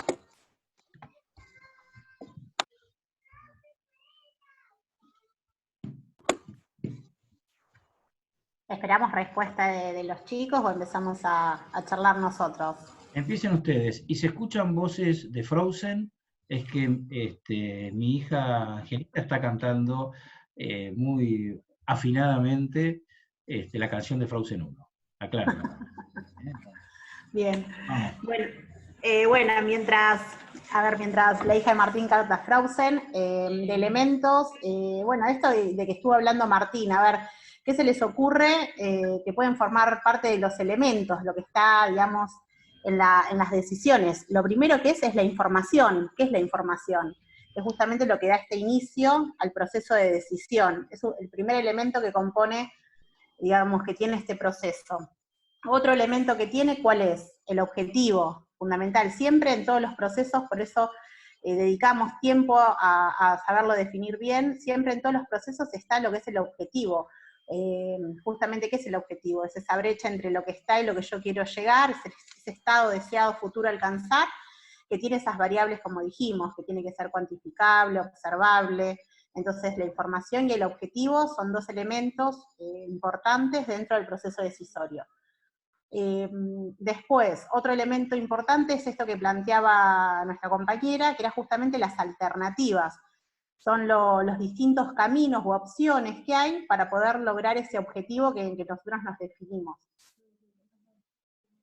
¿Esperamos respuesta de los chicos o empezamos a charlar nosotros? Empiecen ustedes. Y si escuchan voces de Frozen, es que mi hija Angelita está cantando muy afinadamente la canción de Frozen 1. Aclaro. Bien. Bueno, mientras la hija de Martín canta Frozen, de elementos, bueno, esto de que estuvo hablando Martín, a ver, ¿qué se les ocurre que pueden formar parte de los elementos, lo que está, digamos, en las decisiones? Lo primero que es la información. ¿Qué es la información? Es justamente lo que da este inicio al proceso de decisión. Es el primer elemento que compone, digamos, que tiene este proceso. Otro elemento que tiene, ¿cuál es? El objetivo, fundamental. Siempre en todos los procesos, por eso dedicamos tiempo a saberlo definir bien, siempre en todos los procesos está lo que es el objetivo. Justamente, ¿qué es el objetivo? Es esa brecha entre lo que está y lo que yo quiero llegar, ese estado deseado futuro alcanzar, que tiene esas variables, como dijimos, que tiene que ser cuantificable, observable. Entonces, la información y el objetivo son 2 elementos importantes dentro del proceso decisorio. Después, otro elemento importante es esto que planteaba nuestra compañera, que era justamente las alternativas. son los distintos caminos u opciones que hay para poder lograr ese objetivo que nosotros nos definimos.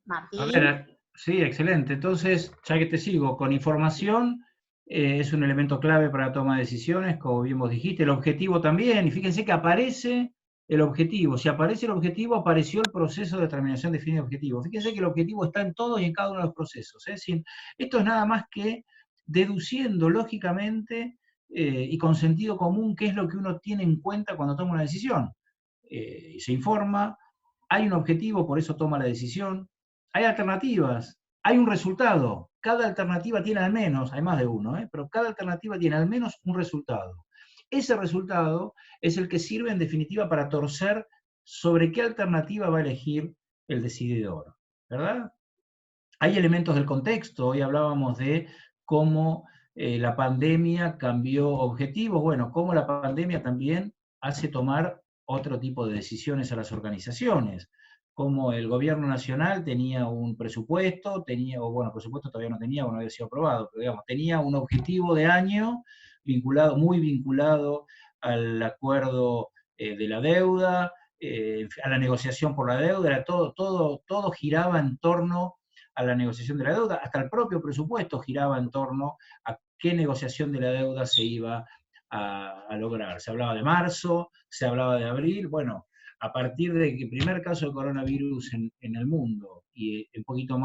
A Martín. ver, sí, excelente. Entonces, ya que te sigo, con información es un elemento clave para la toma de decisiones, como bien vos dijiste, el objetivo también, y fíjense que aparece el objetivo. Si aparece el objetivo, apareció el proceso de determinación definida de objetivo. Fíjense que el objetivo está en todos y en cada uno de los procesos. Es decir, esto es nada más que deduciendo lógicamente y con sentido común qué es lo que uno tiene en cuenta cuando toma una decisión. Se informa, hay un objetivo, por eso toma la decisión, hay alternativas, hay un resultado. Cada alternativa tiene al menos, hay más de uno, pero cada alternativa tiene al menos un resultado. Ese resultado es el que sirve en definitiva para torcer sobre qué alternativa va a elegir el decididor, ¿verdad? Hay elementos del contexto, hoy hablábamos de cómo la pandemia cambió objetivos, bueno, cómo la pandemia también hace tomar otro tipo de decisiones a las organizaciones, como el gobierno nacional tenía un presupuesto, o bueno, presupuesto todavía no tenía, no había sido aprobado, pero digamos, tenía un objetivo de año vinculado, muy vinculado al acuerdo de la deuda, a la negociación por la deuda, era todo giraba en torno a la negociación de la deuda, hasta el propio presupuesto giraba en torno a qué negociación de la deuda se iba a lograr. Se hablaba de marzo, se hablaba de abril, bueno, a partir de que el primer caso de coronavirus en el mundo, y un poquito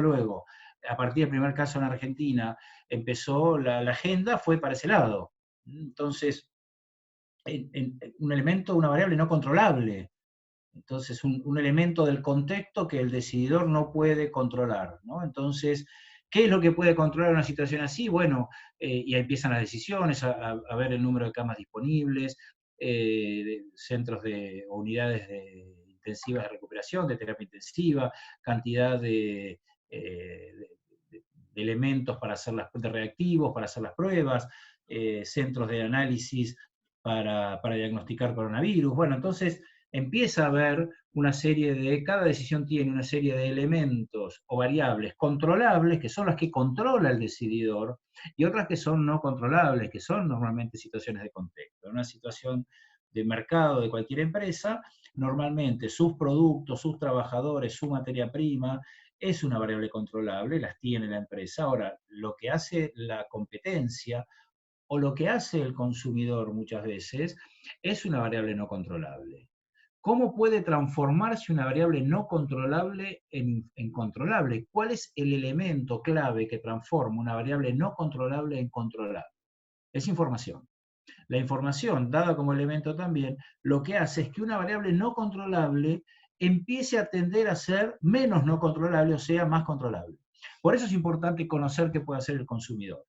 luego, a partir del primer caso en Argentina, empezó la agenda, fue para ese lado. Entonces, un elemento, una variable no controlable. Entonces, un elemento del contexto que el decididor no puede controlar, ¿no? Entonces, ¿qué es lo que puede controlar una situación así? Bueno, y ahí empiezan las decisiones, a ver el número de camas disponibles, centros o unidades intensivas de recuperación, de terapia intensiva, cantidad de elementos para hacer de reactivos, para hacer las pruebas, centros de análisis para diagnosticar coronavirus. Bueno, entonces empieza a haber cada decisión tiene una serie de elementos o variables controlables, que son las que controla el decididor, y otras que son no controlables, que son normalmente situaciones de contexto. En una situación de mercado de cualquier empresa, normalmente sus productos, sus trabajadores, su materia prima, es una variable controlable, las tiene la empresa. Ahora, lo que hace la competencia o lo que hace el consumidor muchas veces es una variable no controlable. ¿Cómo puede transformarse una variable no controlable en controlable? ¿Cuál es el elemento clave que transforma una variable no controlable en controlable? Es información. La información, dada como elemento también, lo que hace es que una variable no controlable empiece a tender a ser menos no controlable, o sea, más controlable. Por eso es importante conocer qué puede hacer el consumidor.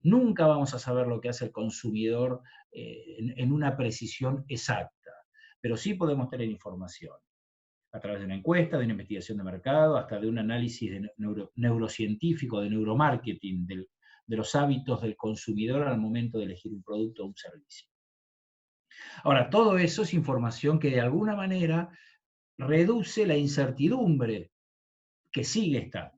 Nunca vamos a saber lo que hace el consumidor en una precisión exacta, pero sí podemos tener información a través de una encuesta, de una investigación de mercado, hasta de un análisis neurocientífico, de neuromarketing, de los hábitos del consumidor al momento de elegir un producto o un servicio. Ahora, todo eso es información que de alguna manera reduce la incertidumbre que sigue estando.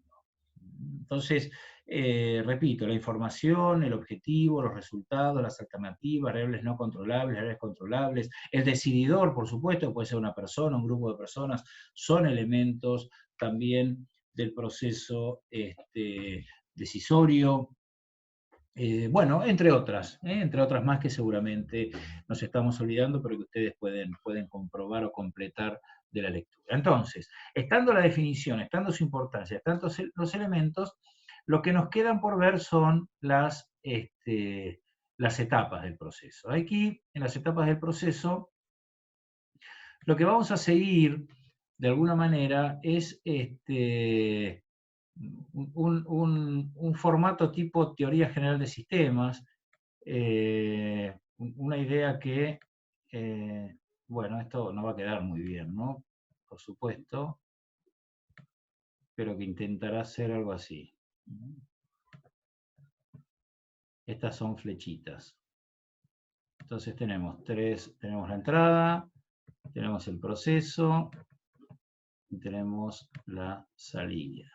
Entonces, repito, la información, el objetivo, los resultados, las alternativas, variables no controlables, variables controlables, el decididor, por supuesto, puede ser una persona, un grupo de personas, son elementos también del proceso decisorio. Bueno, entre otras más que seguramente nos estamos olvidando, pero que ustedes pueden comprobar o completar de la lectura. Entonces, estando la definición, estando su importancia, estando los elementos, lo que nos quedan por ver son las etapas del proceso. Aquí, en las etapas del proceso, lo que vamos a seguir, de alguna manera, es un formato tipo teoría general de sistemas, una idea que, bueno, esto no va a quedar muy bien, ¿no? Por supuesto, pero que intentará ser algo así. Estas son flechitas. Entonces tenemos la entrada, tenemos el proceso, y tenemos la salida.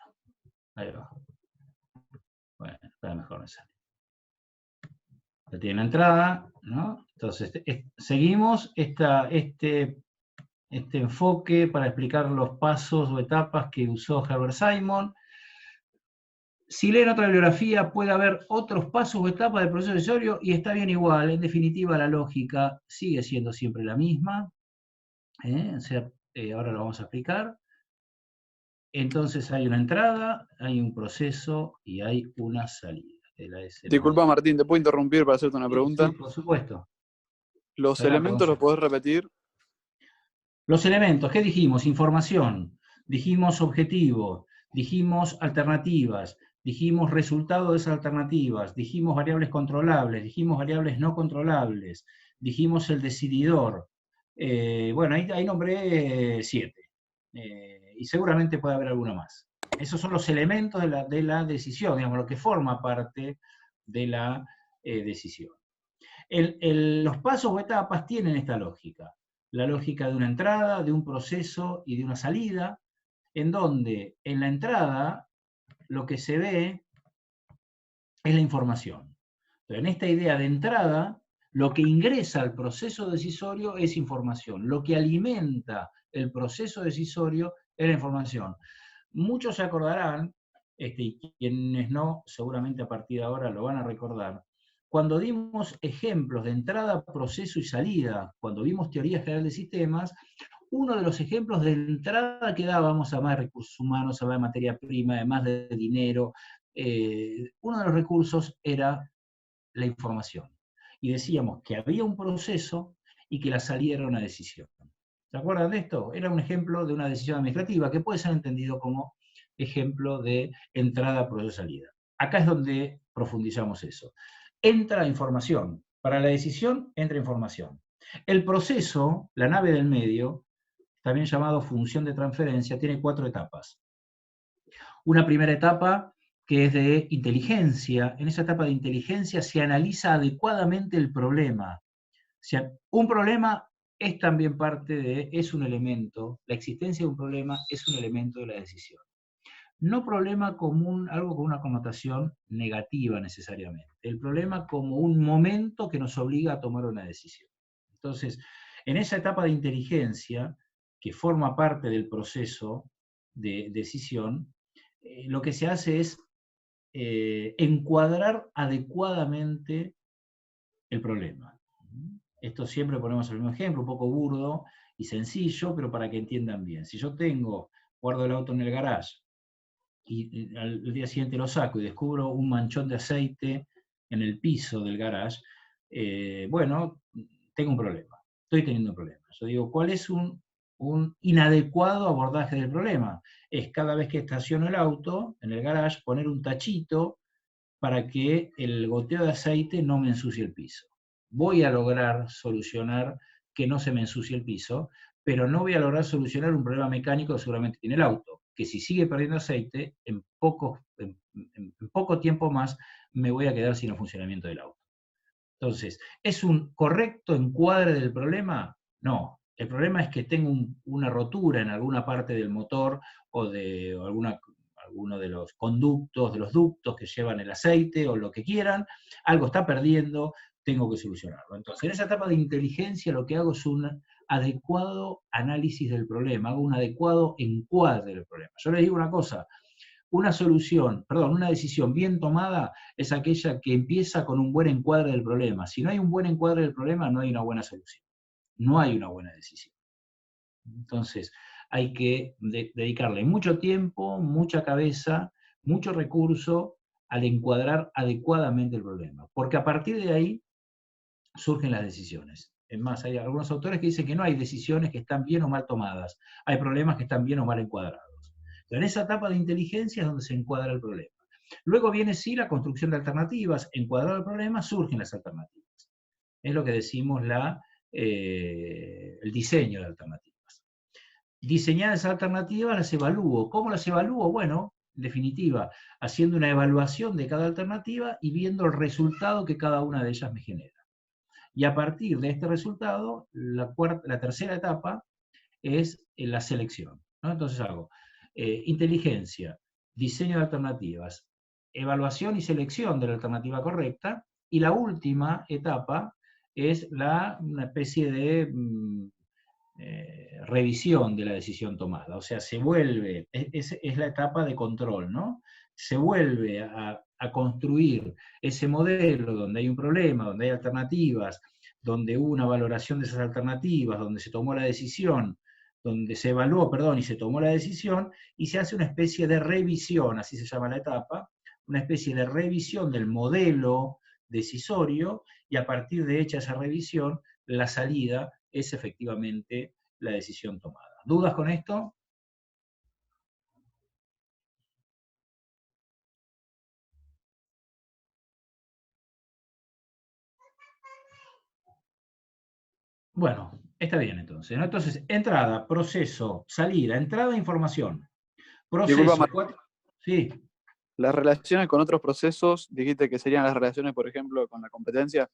Ahí va. Bueno, está mejor me sale. Ya tiene la entrada, ¿no? Entonces, seguimos este enfoque para explicar los pasos o etapas que usó Herbert Simon. Si leen otra bibliografía, puede haber otros pasos o etapas del proceso decisorio y está bien igual. En definitiva, la lógica sigue siendo siempre la misma. O sea, ahora lo vamos a explicar. Entonces hay una entrada, hay un proceso y hay una salida. Disculpa, Martín, ¿te puedo interrumpir para hacerte una pregunta? Sí, por supuesto. ¿Los Adelante, elementos los podés repetir? Los elementos, ¿qué dijimos? Información, dijimos objetivo, dijimos alternativas, dijimos resultado de esas alternativas, dijimos variables controlables, dijimos variables no controlables, dijimos el decididor. Bueno, ahí nombré 7. Y seguramente puede haber alguno más. Esos son los elementos de la decisión, digamos, lo que forma parte de la decisión. Los pasos o etapas tienen esta lógica. La lógica de una entrada, de un proceso y de una salida, en donde en la entrada lo que se ve es la información. Pero en esta idea de entrada, lo que ingresa al proceso decisorio es información. Lo que alimenta el proceso decisorio es la información. Muchos se acordarán, y quienes no, seguramente a partir de ahora lo van a recordar, cuando dimos ejemplos de entrada, proceso y salida, cuando vimos teoría general de sistemas, uno de los ejemplos de entrada que dábamos, además de recursos humanos, además de materia prima, además de dinero, uno de los recursos era la información. Y decíamos que había un proceso y que la salida era una decisión. ¿Se acuerdan de esto? Era un ejemplo de una decisión administrativa que puede ser entendido como ejemplo de entrada, proceso, salida. Acá es donde profundizamos eso. Entra información. Para la decisión entra información. El proceso, la nave del medio, también llamado función de transferencia, tiene 4 etapas. Una primera etapa que es de inteligencia. En esa etapa de inteligencia se analiza adecuadamente el problema. O sea, un problema es también es un elemento, la existencia de un problema es un elemento de la decisión. No problema como algo con una connotación negativa necesariamente. El problema como un momento que nos obliga a tomar una decisión. Entonces, en esa etapa de inteligencia, que forma parte del proceso de decisión, lo que se hace es encuadrar adecuadamente el problema. Esto siempre ponemos el mismo ejemplo, un poco burdo y sencillo, pero para que entiendan bien. Si yo guardo el auto en el garage, y al día siguiente lo saco y descubro un manchón de aceite en el piso del garage, bueno, tengo un problema, estoy teniendo un problema. Yo digo, ¿cuál es un inadecuado abordaje del problema? Es cada vez que estaciono el auto en el garage poner un tachito para que el goteo de aceite no me ensucie el piso. Voy a lograr solucionar que no se me ensucie el piso, pero no voy a lograr solucionar un problema mecánico que seguramente tiene el auto, que si sigue perdiendo aceite, en poco tiempo más me voy a quedar sin el funcionamiento del auto. Entonces, ¿es un correcto encuadre del problema? No. El problema es que tengo una rotura en alguna parte del motor o de alguno de los conductos, de los ductos que llevan el aceite o lo que quieran, algo está perdiendo, tengo que solucionarlo. Entonces, en esa etapa de inteligencia lo que hago es un adecuado análisis del problema, hago un adecuado encuadre del problema. Yo les digo una cosa, una decisión bien tomada es aquella que empieza con un buen encuadre del problema. Si no hay un buen encuadre del problema, no hay una buena solución. No hay una buena decisión. Entonces, hay que dedicarle mucho tiempo, mucha cabeza, mucho recurso al encuadrar adecuadamente el problema. Porque a partir de ahí surgen las decisiones. Es más, hay algunos autores que dicen que no hay decisiones que están bien o mal tomadas. Hay problemas que están bien o mal encuadrados. En esa etapa de inteligencia es donde se encuadra el problema. Luego viene, sí, la construcción de alternativas. Encuadrado el problema, surgen las alternativas. Es lo que decimos el diseño de alternativas. Diseñadas esas alternativas las evalúo. ¿Cómo las evalúo? Bueno, en definitiva, haciendo una evaluación de cada alternativa y viendo el resultado que cada una de ellas me genera. Y a partir de este resultado, la tercera etapa es la selección, ¿no? Entonces hago inteligencia, diseño de alternativas, evaluación y selección de la alternativa correcta, Y la última etapa es una especie de revisión de la decisión tomada. O sea, se vuelve, es la etapa de control, ¿no? Se vuelve a construir ese modelo donde hay un problema, donde hay alternativas, donde hubo una valoración de esas alternativas, donde se tomó la decisión, donde se evaluó, perdón, y se tomó la decisión, y se hace una especie de revisión, así se llama la etapa, una especie de revisión del modelo decisorio, y a partir de hecha esa revisión, la salida es efectivamente la decisión tomada. ¿Dudas con esto? Bueno, está bien entonces, ¿no? Entonces, entrada, proceso, salida, entrada, información. Proceso. Disculpa, Martín. Sí. Las relaciones con otros procesos, dijiste que serían las relaciones, por ejemplo, con la competencia.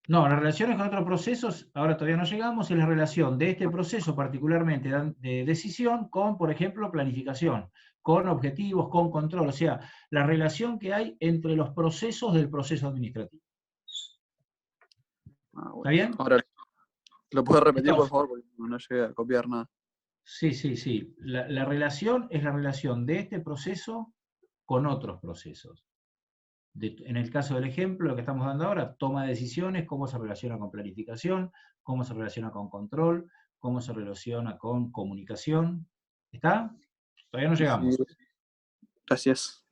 No, las relaciones con otros procesos, ahora todavía no llegamos, es la relación de este proceso particularmente de decisión con, por ejemplo, planificación, con objetivos, con control, o sea, la relación que hay entre los procesos del proceso administrativo. Bueno. ¿Está bien? Ahora, ¿lo puedo repetir, por favor? Porque no llegué a copiar nada. Sí, sí, sí. La relación es la relación de este proceso con otros procesos. En el caso del ejemplo, lo que estamos dando ahora, toma de decisiones, cómo se relaciona con planificación, cómo se relaciona con control, cómo se relaciona con comunicación. ¿Está? Todavía no llegamos. Sí. Gracias.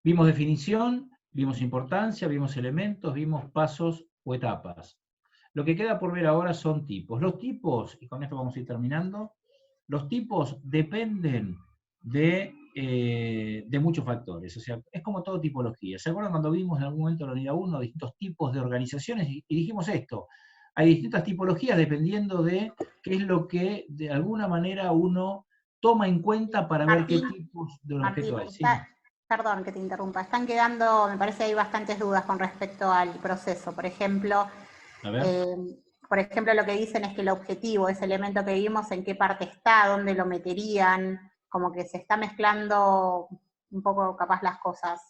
Vimos definición, vimos importancia, vimos elementos, vimos pasos o etapas. Lo que queda por ver ahora son tipos. Los tipos, y con esto vamos a ir terminando, los tipos dependen de muchos factores. O sea, es como todo tipología. ¿Se acuerdan cuando vimos en algún momento en la unidad 1 distintos tipos de organizaciones? Y dijimos esto, hay distintas tipologías dependiendo de qué es lo que de alguna manera uno toma en cuenta para ver qué tipos de objeto hay. ¿Sí? Perdón que te interrumpa, están quedando, me parece hay bastantes dudas con respecto al proceso. Por ejemplo, lo que dicen es que el objetivo, ese elemento que vimos, en qué parte está, dónde lo meterían, como que se está mezclando un poco capaz las cosas.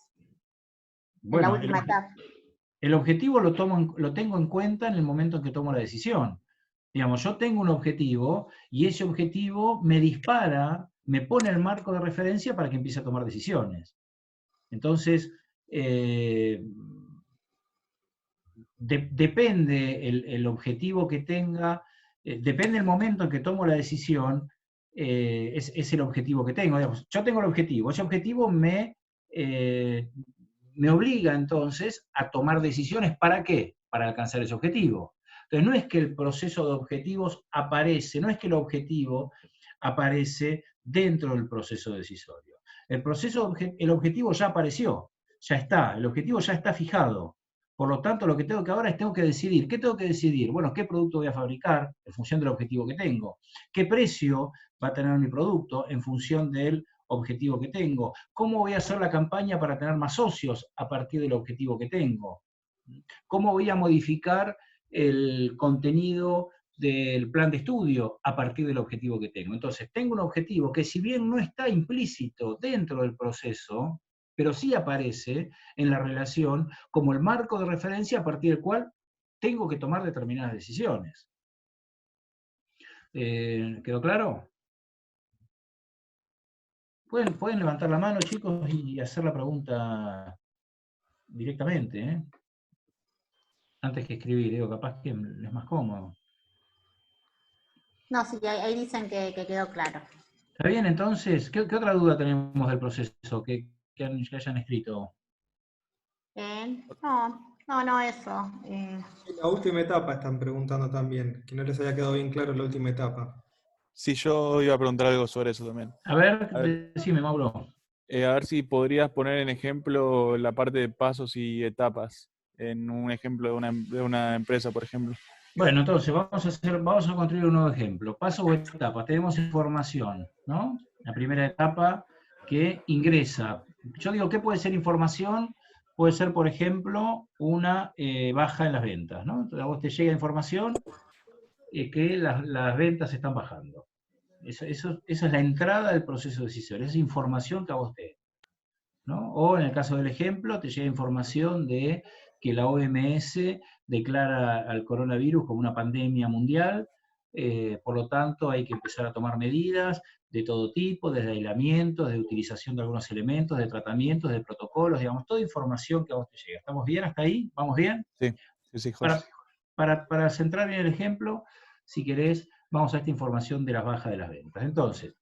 Bueno, en la última etapa. El objetivo lo tengo en cuenta en el momento en que tomo la decisión. Digamos, yo tengo un objetivo y ese objetivo me dispara, me pone el marco de referencia para que empiece a tomar decisiones. Entonces, depende el objetivo que tenga, depende el momento en que tomo la decisión, es el objetivo que tengo. Digamos, yo tengo el objetivo, ese objetivo me obliga entonces a tomar decisiones. ¿Para qué? Para alcanzar ese objetivo. Entonces no es que el proceso de objetivos aparece, no es que el objetivo aparece dentro del proceso decisorio. El objetivo ya apareció, ya está, el objetivo ya está fijado. Por lo tanto, lo que tengo que ahora es tengo que decidir. ¿Qué tengo que decidir? Bueno, ¿qué producto voy a fabricar en función del objetivo que tengo? ¿Qué precio va a tener mi producto en función del objetivo que tengo? ¿Cómo voy a hacer la campaña para tener más socios a partir del objetivo que tengo? ¿Cómo voy a modificar el contenido del plan de estudio a partir del objetivo que tengo? Entonces, tengo un objetivo que si bien no está implícito dentro del proceso, pero sí aparece en la relación como el marco de referencia a partir del cual tengo que tomar determinadas decisiones. ¿Quedó claro? Pueden levantar la mano, chicos, y hacer la pregunta directamente, ¿eh? Antes que escribir, digo, capaz que es más cómodo. No, sí, ahí dicen que quedó claro. ¿Está bien, entonces? ¿Qué otra duda tenemos del proceso que hayan escrito? No, eso. La última etapa están preguntando también, que no les haya quedado bien claro la última etapa. Sí, yo iba a preguntar algo sobre eso también. A ver, decime, Mauro. A ver si podrías poner en ejemplo la parte de pasos y etapas, en un ejemplo de una empresa, por ejemplo. Bueno, entonces vamos a construir un nuevo ejemplo. Paso o etapa. Tenemos información, ¿no? La primera etapa que ingresa. Yo digo, ¿qué puede ser información? Puede ser, por ejemplo, una baja en las ventas, ¿no? Entonces a vos te llega información que las ventas están bajando. Eso es la entrada del proceso decisorio, esa información que a vos te da, ¿no? O en el caso del ejemplo, te llega información de que la OMS declara al coronavirus como una pandemia mundial, por lo tanto hay que empezar a tomar medidas de todo tipo, desde aislamientos, de utilización de algunos elementos, de tratamientos, de protocolos, digamos, toda información que a vos te llega. ¿Estamos bien hasta ahí? ¿Vamos bien? Sí, sí, José. Para centrar bien el ejemplo, si querés, vamos a esta información de las bajas de las ventas. Entonces,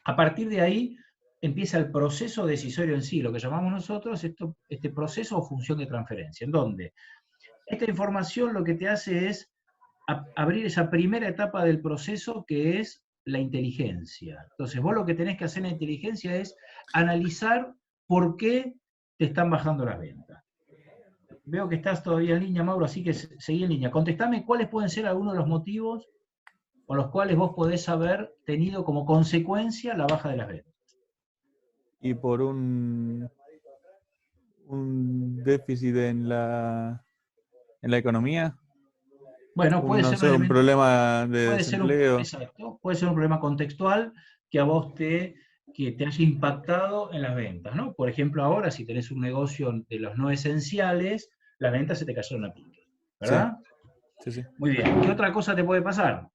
a partir de ahí empieza el proceso decisorio en sí, lo que llamamos nosotros este proceso o función de transferencia, en donde esta información lo que te hace es abrir esa primera etapa del proceso que es la inteligencia. Entonces, vos lo que tenés que hacer en la inteligencia es analizar por qué te están bajando las ventas. Veo que estás todavía en línea, Mauro, así que seguí en línea. Contestame cuáles pueden ser algunos de los motivos con los cuales vos podés haber tenido como consecuencia la baja de las ventas. Y por un déficit en la economía. Bueno, puede ser un problema de desempleo. Exacto, puede ser un problema contextual que a vos que te haya impactado en las ventas, ¿no? Por ejemplo, ahora, si tenés un negocio de los no esenciales, las ventas se te cayeron a pique, ¿verdad? Sí. Muy bien. ¿Qué otra cosa te puede pasar?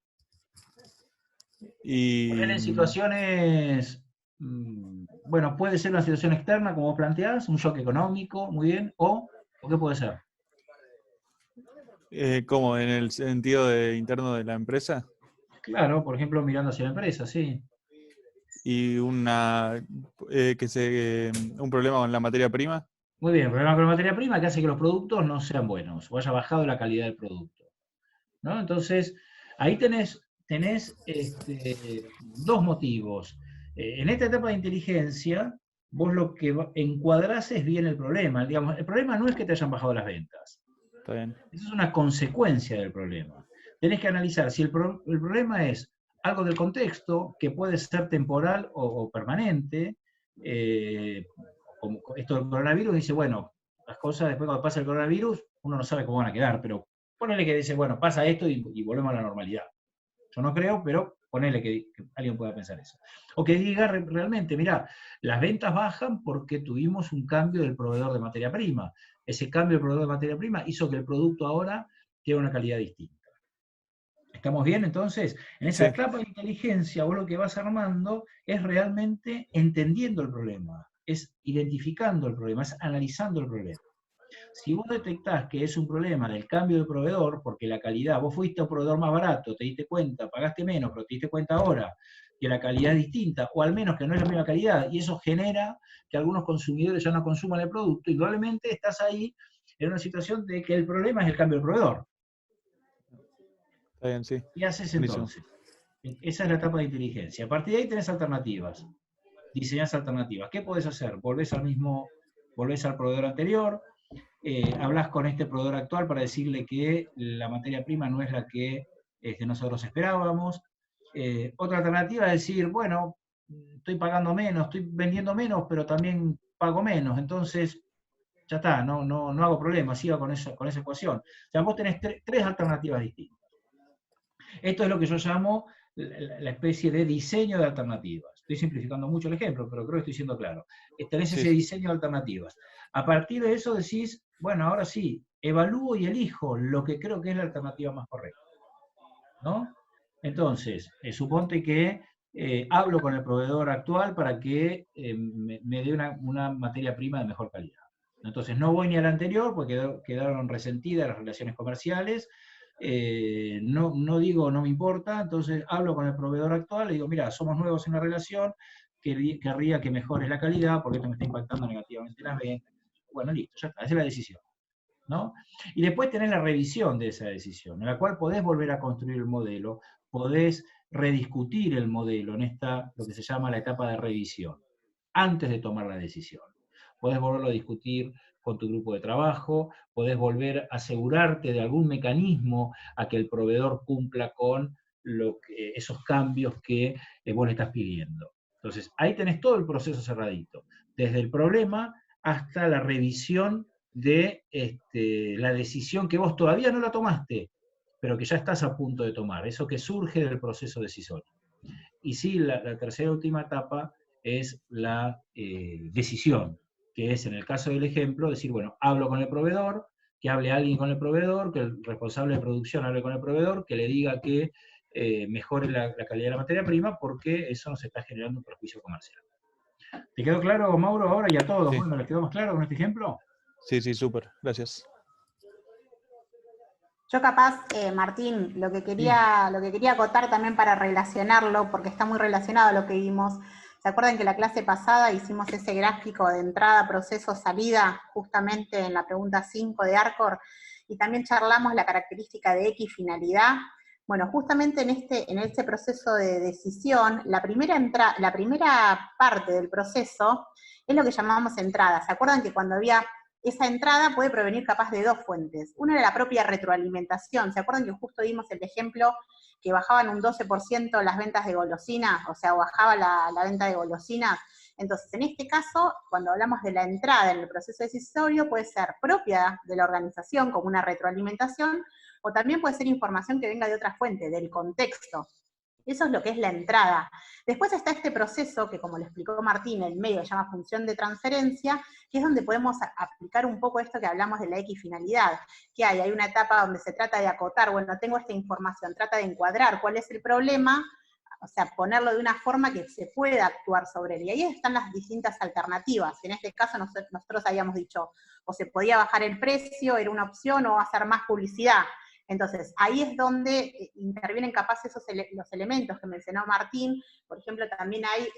Y en situaciones, bueno, puede ser una situación externa, como vos planteás, un shock económico, muy bien, o ¿qué puede ser? ¿Cómo? ¿En el sentido interno de la empresa? Claro, por ejemplo, mirando hacia la empresa, sí. Y un problema con la materia prima. Muy bien, problema con la materia prima que hace que los productos no sean buenos, o haya bajado la calidad del producto, ¿no? Entonces, ahí tenés dos motivos. En esta etapa de inteligencia, vos lo que encuadrás es bien el problema. Digamos, el problema no es que te hayan bajado las ventas. Está bien. Eso es una consecuencia del problema. Tenés que analizar si el problema es algo del contexto, que puede ser temporal o permanente. Como esto del coronavirus, dice, bueno, las cosas después cuando pasa el coronavirus, uno no sabe cómo van a quedar, pero ponele que dice, bueno, pasa esto y volvemos a la normalidad. Yo no creo, pero ponele que alguien pueda pensar eso. O que diga realmente, mirá, las ventas bajan porque tuvimos un cambio del proveedor de materia prima. Ese cambio del proveedor de materia prima hizo que el producto ahora tenga una calidad distinta. ¿Estamos bien? Entonces, en esa etapa de inteligencia, vos lo que vas armando es realmente entendiendo el problema, es identificando el problema, es analizando el problema. Si vos detectás que es un problema del cambio de proveedor, porque la calidad, vos fuiste a un proveedor más barato, te diste cuenta, pagaste menos, pero te diste cuenta ahora que la calidad es distinta, o al menos que no es la misma calidad, y eso genera que algunos consumidores ya no consuman el producto, y probablemente estás ahí en una situación de que el problema es el cambio de proveedor. Está bien, sí. ¿Qué haces entonces? Esa es la etapa de inteligencia. A partir de ahí tenés alternativas. Diseñás alternativas. ¿Qué podés hacer? Volvés al proveedor anterior, hablas con este proveedor actual para decirle que la materia prima no es la que nosotros esperábamos. Otra alternativa es decir, bueno, estoy pagando menos, estoy vendiendo menos, pero también pago menos, entonces ya está, no hago problema, siga con esa ecuación. O sea, vos tenés tres alternativas distintas. Esto es lo que yo llamo la especie de diseño de alternativas. Estoy simplificando mucho el ejemplo, pero creo que estoy siendo claro. Tenés ese diseño de alternativas. A partir de eso decís, bueno, ahora sí, evalúo y elijo lo que creo que es la alternativa más correcta, ¿no? Entonces, suponte que hablo con el proveedor actual para que me dé una materia prima de mejor calidad. Entonces, no voy ni al anterior porque quedaron resentidas las relaciones comerciales. No digo no me importa, entonces hablo con el proveedor actual y digo, mira, somos nuevos en la relación, querría que mejores la calidad porque esto me está impactando negativamente las ventas. Bueno, listo, ya está, esa es la decisión, ¿no? Y después tenés la revisión de esa decisión, en la cual podés volver a construir el modelo, podés rediscutir el modelo en lo que se llama la etapa de revisión, antes de tomar la decisión. Podés volverlo a discutir con tu grupo de trabajo, podés volver a asegurarte de algún mecanismo a que el proveedor cumpla con esos cambios que vos le estás pidiendo. Entonces, ahí tenés todo el proceso cerradito, desde el problema hasta la revisión de la decisión que vos todavía no la tomaste, pero que ya estás a punto de tomar, eso que surge del proceso decisorio. Y sí, la tercera y última etapa es la decisión, que es, en el caso del ejemplo, decir, bueno, hablo con el proveedor, que hable alguien con el proveedor, que el responsable de producción hable con el proveedor, que le diga que mejore la calidad de la materia prima, porque eso nos está generando un perjuicio comercial. ¿Te quedó claro, Mauro, ahora y a todos? Sí. Bueno, ¿les quedó más claro con este ejemplo? Sí, sí, súper. Gracias. Yo capaz, Martín, lo que quería acotar también para relacionarlo, porque está muy relacionado a lo que vimos. ¿Se acuerdan que la clase pasada hicimos ese gráfico de entrada, proceso, salida, justamente en la pregunta 5 de Arcor? Y también charlamos la característica de X finalidad. Bueno, justamente en este proceso de decisión, la primera parte del proceso es lo que llamamos entrada. ¿Se acuerdan que cuando había esa entrada puede provenir capaz de dos fuentes? Una era la propia retroalimentación. ¿Se acuerdan que justo dimos el ejemplo que bajaban un 12% las ventas de golosinas? O sea, bajaba la venta de golosinas. Entonces, en este caso, cuando hablamos de la entrada en el proceso decisorio, puede ser propia de la organización como una retroalimentación, o también puede ser información que venga de otra fuente, del contexto. Eso es lo que es la entrada. Después está este proceso que, como lo explicó Martín, el medio se llama función de transferencia, que es donde podemos aplicar un poco esto que hablamos de la X finalidad. ¿Qué hay? Hay una etapa donde se trata de acotar, bueno, tengo esta información, trata de encuadrar cuál es el problema, o sea, ponerlo de una forma que se pueda actuar sobre él. Y ahí están las distintas alternativas. En este caso nosotros habíamos dicho, o se podía bajar el precio, era una opción, o hacer más publicidad. Entonces, ahí es donde intervienen capaz los elementos que mencionó Martín. Por ejemplo, también hay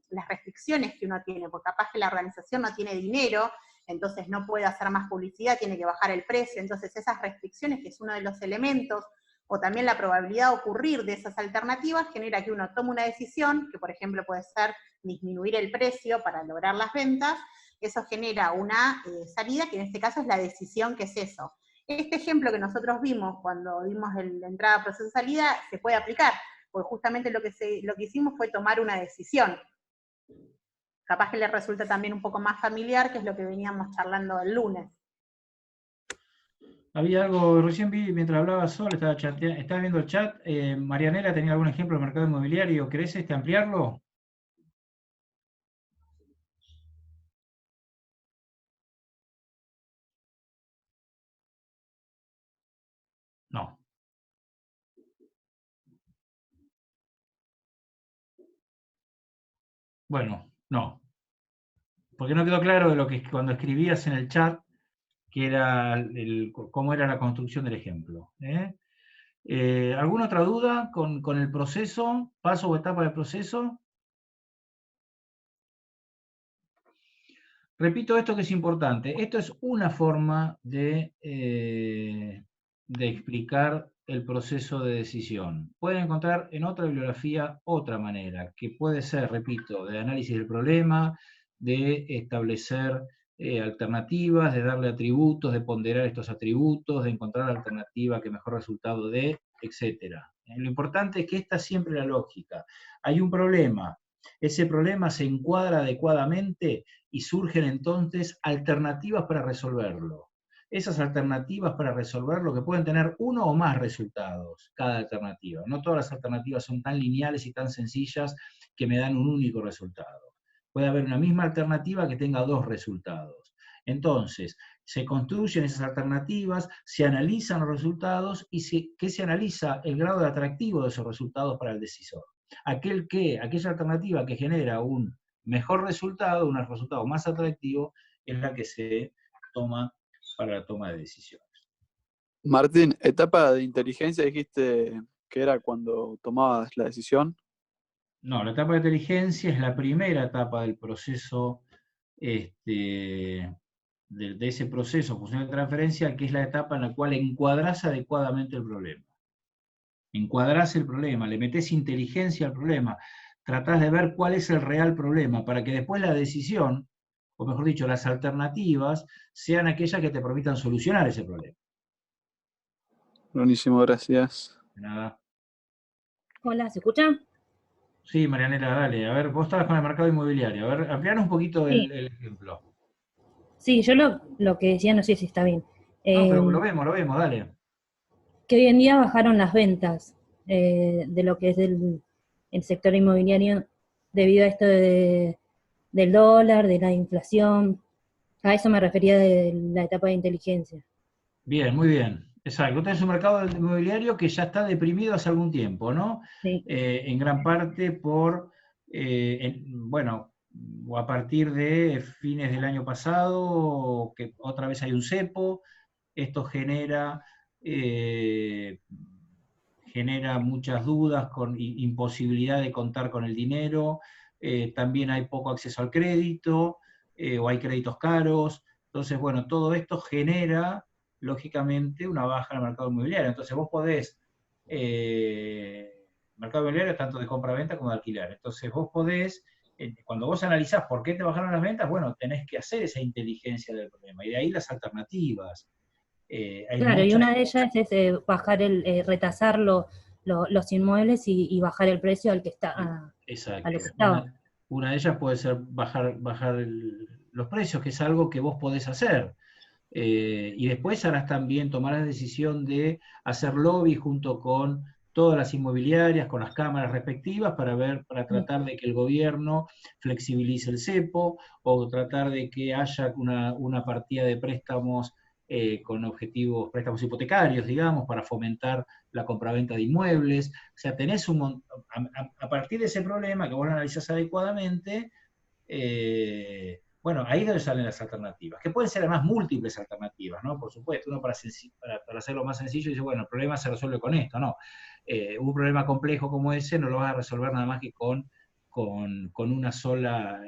las restricciones que uno tiene, porque capaz que la organización no tiene dinero, entonces no puede hacer más publicidad, tiene que bajar el precio. Entonces, esas restricciones, que es uno de los elementos, o también la probabilidad de ocurrir de esas alternativas, genera que uno tome una decisión, que por ejemplo puede ser disminuir el precio para lograr las ventas. Eso genera una salida, que en este caso es la decisión, que es eso. Este ejemplo que nosotros vimos cuando vimos la entrada, proceso, salida, se puede aplicar, porque justamente lo que hicimos fue tomar una decisión. Capaz que les resulta también un poco más familiar, que es lo que veníamos charlando el lunes. Había algo, recién vi, mientras hablaba Sol, estaba viendo el chat, Marianela tenía algún ejemplo del mercado inmobiliario, ¿querés ampliarlo? No. Bueno, no. Porque no quedó claro de lo que cuando escribías en el chat, que era cómo era la construcción del ejemplo. ¿Alguna otra duda con el proceso, paso o etapa del proceso? Repito esto que es importante. Esto es una forma de explicar el proceso de decisión. Pueden encontrar en otra bibliografía otra manera, que puede ser, repito, de análisis del problema, de establecer alternativas, de darle atributos, de ponderar estos atributos, de encontrar la alternativa que mejor resultado dé, etc. Lo importante es que esta es siempre la lógica. Hay un problema, ese problema se encuadra adecuadamente y surgen entonces alternativas para resolverlo. Esas alternativas para resolverlo, que pueden tener uno o más resultados, cada alternativa. No todas las alternativas son tan lineales y tan sencillas que me dan un único resultado. Puede haber una misma alternativa que tenga dos resultados. Entonces, se construyen esas alternativas, se analizan los resultados y ¿qué se analiza? El grado de atractivo de esos resultados para el decisor. Aquella alternativa que genera un mejor resultado, un resultado más atractivo, es la que se toma para la toma de decisiones. Martín, etapa de inteligencia dijiste que era cuando tomabas la decisión. No, la etapa de inteligencia es la primera etapa del proceso, de ese proceso función de transferencia, que es la etapa en la cual encuadrás adecuadamente el problema. Encuadrás el problema, le metés inteligencia al problema, tratás de ver cuál es el real problema, para que después la decisión, o mejor dicho, las alternativas, sean aquellas que te permitan solucionar ese problema. Buenísimo, gracias. De nada. Hola, ¿se escucha? Sí, Marianela, dale. A ver, vos estabas con el mercado inmobiliario. A ver, amplianos un poquito Sí. el ejemplo. Sí, yo lo que decía, no sé si está bien. No, pero lo vemos, dale. Que hoy en día bajaron las ventas de lo que es el sector inmobiliario debido a esto del dólar, de la inflación. A eso me refería de la etapa de inteligencia. Bien, muy bien. Exacto. Tenés un mercado inmobiliario que ya está deprimido hace algún tiempo, ¿no? Sí. En gran parte por, bueno, o a partir de fines del año pasado, que otra vez hay un cepo, esto eh, genera muchas dudas, con imposibilidad de contar con el dinero, también hay poco acceso al crédito, o hay créditos caros. Entonces, bueno, todo esto genera, lógicamente, una baja en el mercado inmobiliario. Entonces, vos podés, mercado inmobiliario tanto de compra-venta como de alquiler. Entonces, vos podés, cuando vos analizás por qué te bajaron las ventas, bueno, tenés que hacer esa inteligencia del problema. Y de ahí las alternativas. Hay Claro, y muchas. una de ellas es bajar retasar los inmuebles y bajar el precio al que está, a lo Exacto. que estaba. Una de ellas puede ser bajar los precios, que es algo que vos podés hacer. Y después harás también, tomar la decisión de hacer lobby junto con todas las inmobiliarias, con las cámaras respectivas, para tratar de que el gobierno flexibilice el cepo, o tratar de que haya una partida de préstamos con objetivos, préstamos hipotecarios, digamos, para fomentar la compraventa de inmuebles. O sea, tenés a partir de ese problema que vos lo analizás adecuadamente, bueno, ahí es donde salen las alternativas, que pueden ser además múltiples alternativas, ¿no? Por supuesto, uno para hacerlo más sencillo dice, bueno, el problema se resuelve con esto, ¿no? Un problema complejo como ese no lo vas a resolver nada más que con una sola,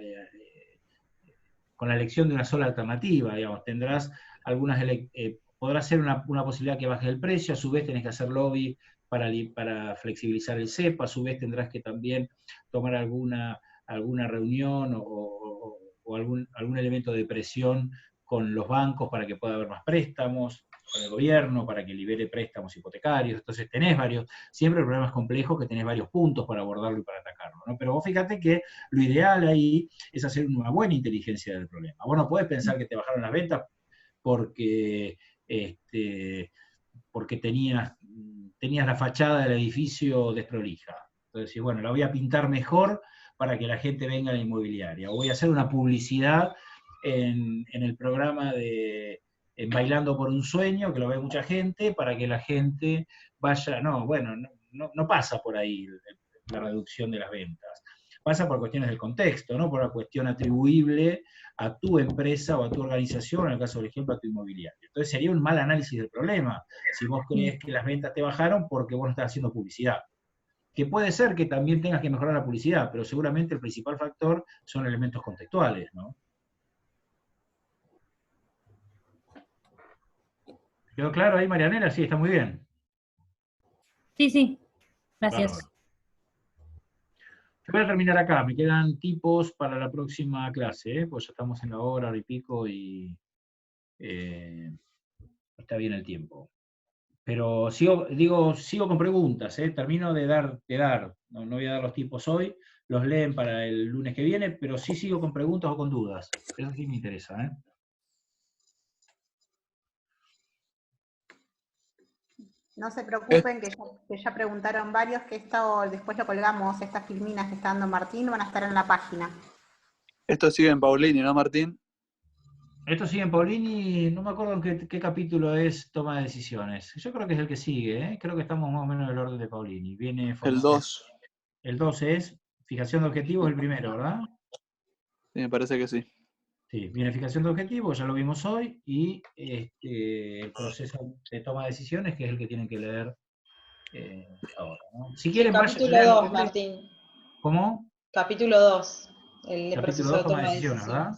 con la elección de una sola alternativa, digamos, tendrás podrás ser una posibilidad que baje el precio, a su vez tenés que hacer lobby para flexibilizar el cepo, a su vez tendrás que también tomar alguna reunión o algún elemento de presión con los bancos para que pueda haber más préstamos, con el gobierno para que libere préstamos hipotecarios. Entonces tenés siempre el problema es complejo, que tenés varios puntos para abordarlo y para atacarlo, ¿no? Pero vos fíjate que lo ideal ahí es hacer una buena inteligencia del problema. Vos no podés pensar que te bajaron las ventas porque, porque tenías la fachada del edificio desprolija. Entonces, bueno, la voy a pintar mejor para que la gente venga a la inmobiliaria. O voy a hacer una publicidad en el programa de Bailando por un Sueño, que lo ve mucha gente, para que la gente vaya. No, bueno, no pasa por ahí la reducción de las ventas. Pasa por cuestiones del contexto, no por una cuestión atribuible a tu empresa o a tu organización, en el caso, por ejemplo, a tu inmobiliario. Entonces sería un mal análisis del problema si vos crees que las ventas te bajaron porque vos no estás haciendo publicidad. Que puede ser que también tengas que mejorar la publicidad, pero seguramente el principal factor son elementos contextuales, ¿no? ¿Quedó claro ahí, Marianela? Sí, está muy bien. Sí, gracias. Bárbaro. Voy a terminar acá, me quedan tipos para la próxima clase, pues ya estamos en la hora y pico y está bien el tiempo. Pero sigo con preguntas, termino de dar, no voy a dar los tipos hoy, los leen para el lunes que viene, pero sí sigo con preguntas o con dudas. Eso sí me interesa, ¿eh? No se preocupen, que ya preguntaron varios, que esto después lo colgamos, estas filminas que está dando Martín van a estar en la página. Esto sigue en Paulini, ¿no, Martín? Esto sigue en Paulini, no me acuerdo en qué capítulo es toma de decisiones. Yo creo que es el que sigue, ¿eh? Creo que estamos más o menos en el orden de Paulini. Viene El 2. El 2 es fijación de objetivos, el primero, ¿verdad? Sí, me parece que sí. Sí, viene fijación de objetivos, ya lo vimos hoy, y el proceso de toma de decisiones, que es el que tienen que leer ahora, ¿no? Si quieren, capítulo 2, Martín. ¿Cómo? Capítulo 2, el Capítulo proceso 2, de toma de decisiones, ¿verdad?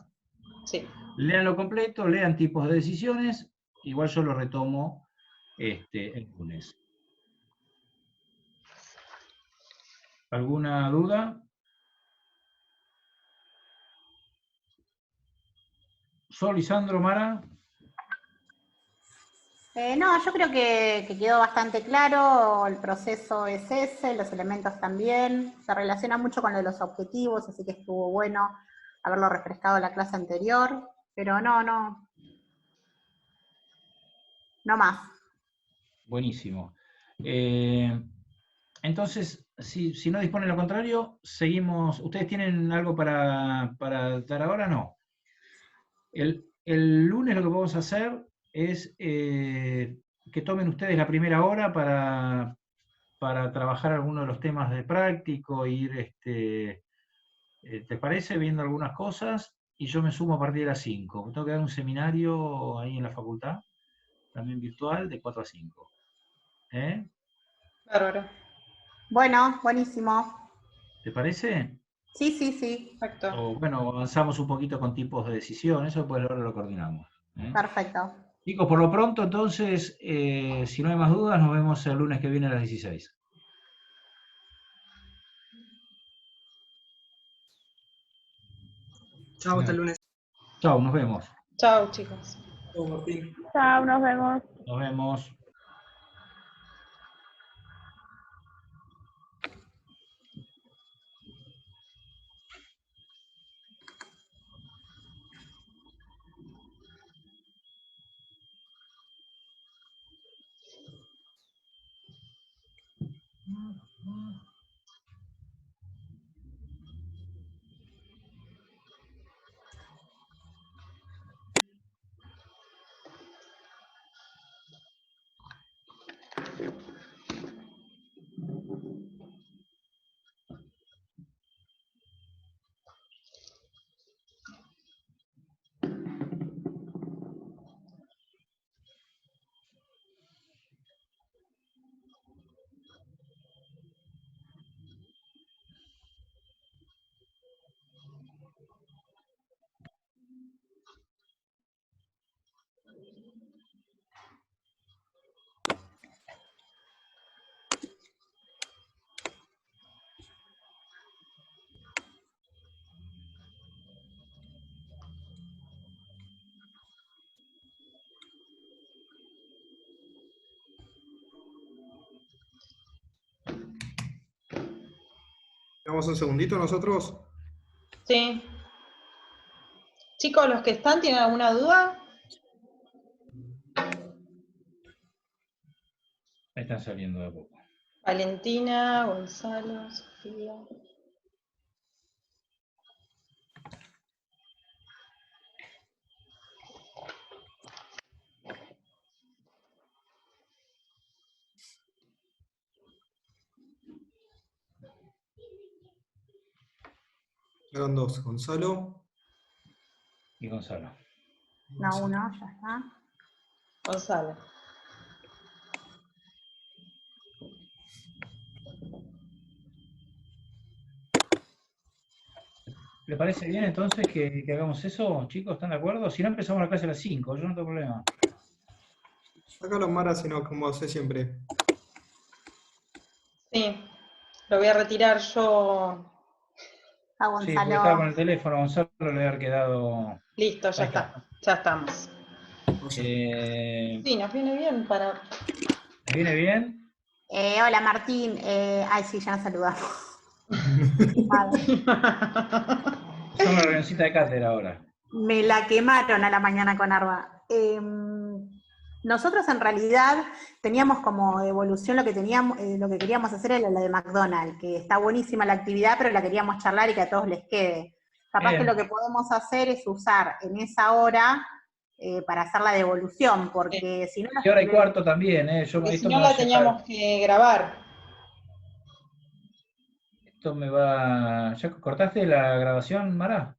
Sí. Leanlo completo, lean tipos de decisiones, igual yo lo retomo el lunes. ¿Alguna duda? Sol, Lisandro, Mara. No, yo creo que quedó bastante claro, el proceso es ese, los elementos también, se relaciona mucho con lo de los objetivos, así que estuvo bueno haberlo refrescado la clase anterior, pero no más. Buenísimo. Entonces, si no disponen lo contrario, seguimos. ¿Ustedes tienen algo para dar ahora? No. El lunes lo que vamos a hacer es que tomen ustedes la primera hora para trabajar algunos de los temas de práctico, ir, ¿te parece? Viendo algunas cosas, y yo me sumo a partir de las 5. Tengo que dar un seminario ahí en la facultad, también virtual, de 4 a 5. ¿Eh? Bárbaro. Bueno, buenísimo. ¿Te parece? Sí, sí, sí. Perfecto. O bueno, avanzamos un poquito con tipos de decisión, eso pues ahora lo coordinamos. ¿Eh? Perfecto. Chicos, por lo pronto, entonces, si no hay más dudas, nos vemos el lunes que viene a las 16. Chao, hasta el lunes. Chao, nos vemos. Chao, chicos. Chao, Martín. Chao, nos vemos. Nos vemos. ¿Damos un segundito nosotros? Sí. Chicos, los que están, ¿tienen alguna duda? Ahí están saliendo de a poco. Valentina, Gonzalo, Sofía. Quedan dos, Gonzalo. Y Gonzalo. No, uno, ya está. Gonzalo. ¿Le parece bien entonces que hagamos eso, chicos? ¿Están de acuerdo? Si no, empezamos la clase a las 5, yo no tengo problema. Sácalo, Mara, sino como hace siempre. Sí. Lo voy a retirar yo. A Sí, porque Gonzalo. estaba con el teléfono, Gonzalo le debe haber quedado... Listo, ya Ahí está. Ya estamos. Sí, nos viene bien para... ¿Les viene bien? Hola Martín. Ay, sí, ya nos saludamos. Son una reunioncita de cátedra ahora. Me la quemaron a la mañana con Arba. Nosotros en realidad teníamos como evolución lo que queríamos hacer era la de McDonald's, que está buenísima la actividad, pero la queríamos charlar y que a todos les quede. Capaz Bien. que lo que podemos hacer es usar en esa hora para hacer la devolución, porque si no... Y hora y cuarto también, ¿eh? Porque si no la teníamos que grabar. Esto me va... ¿Ya cortaste la grabación, Mara?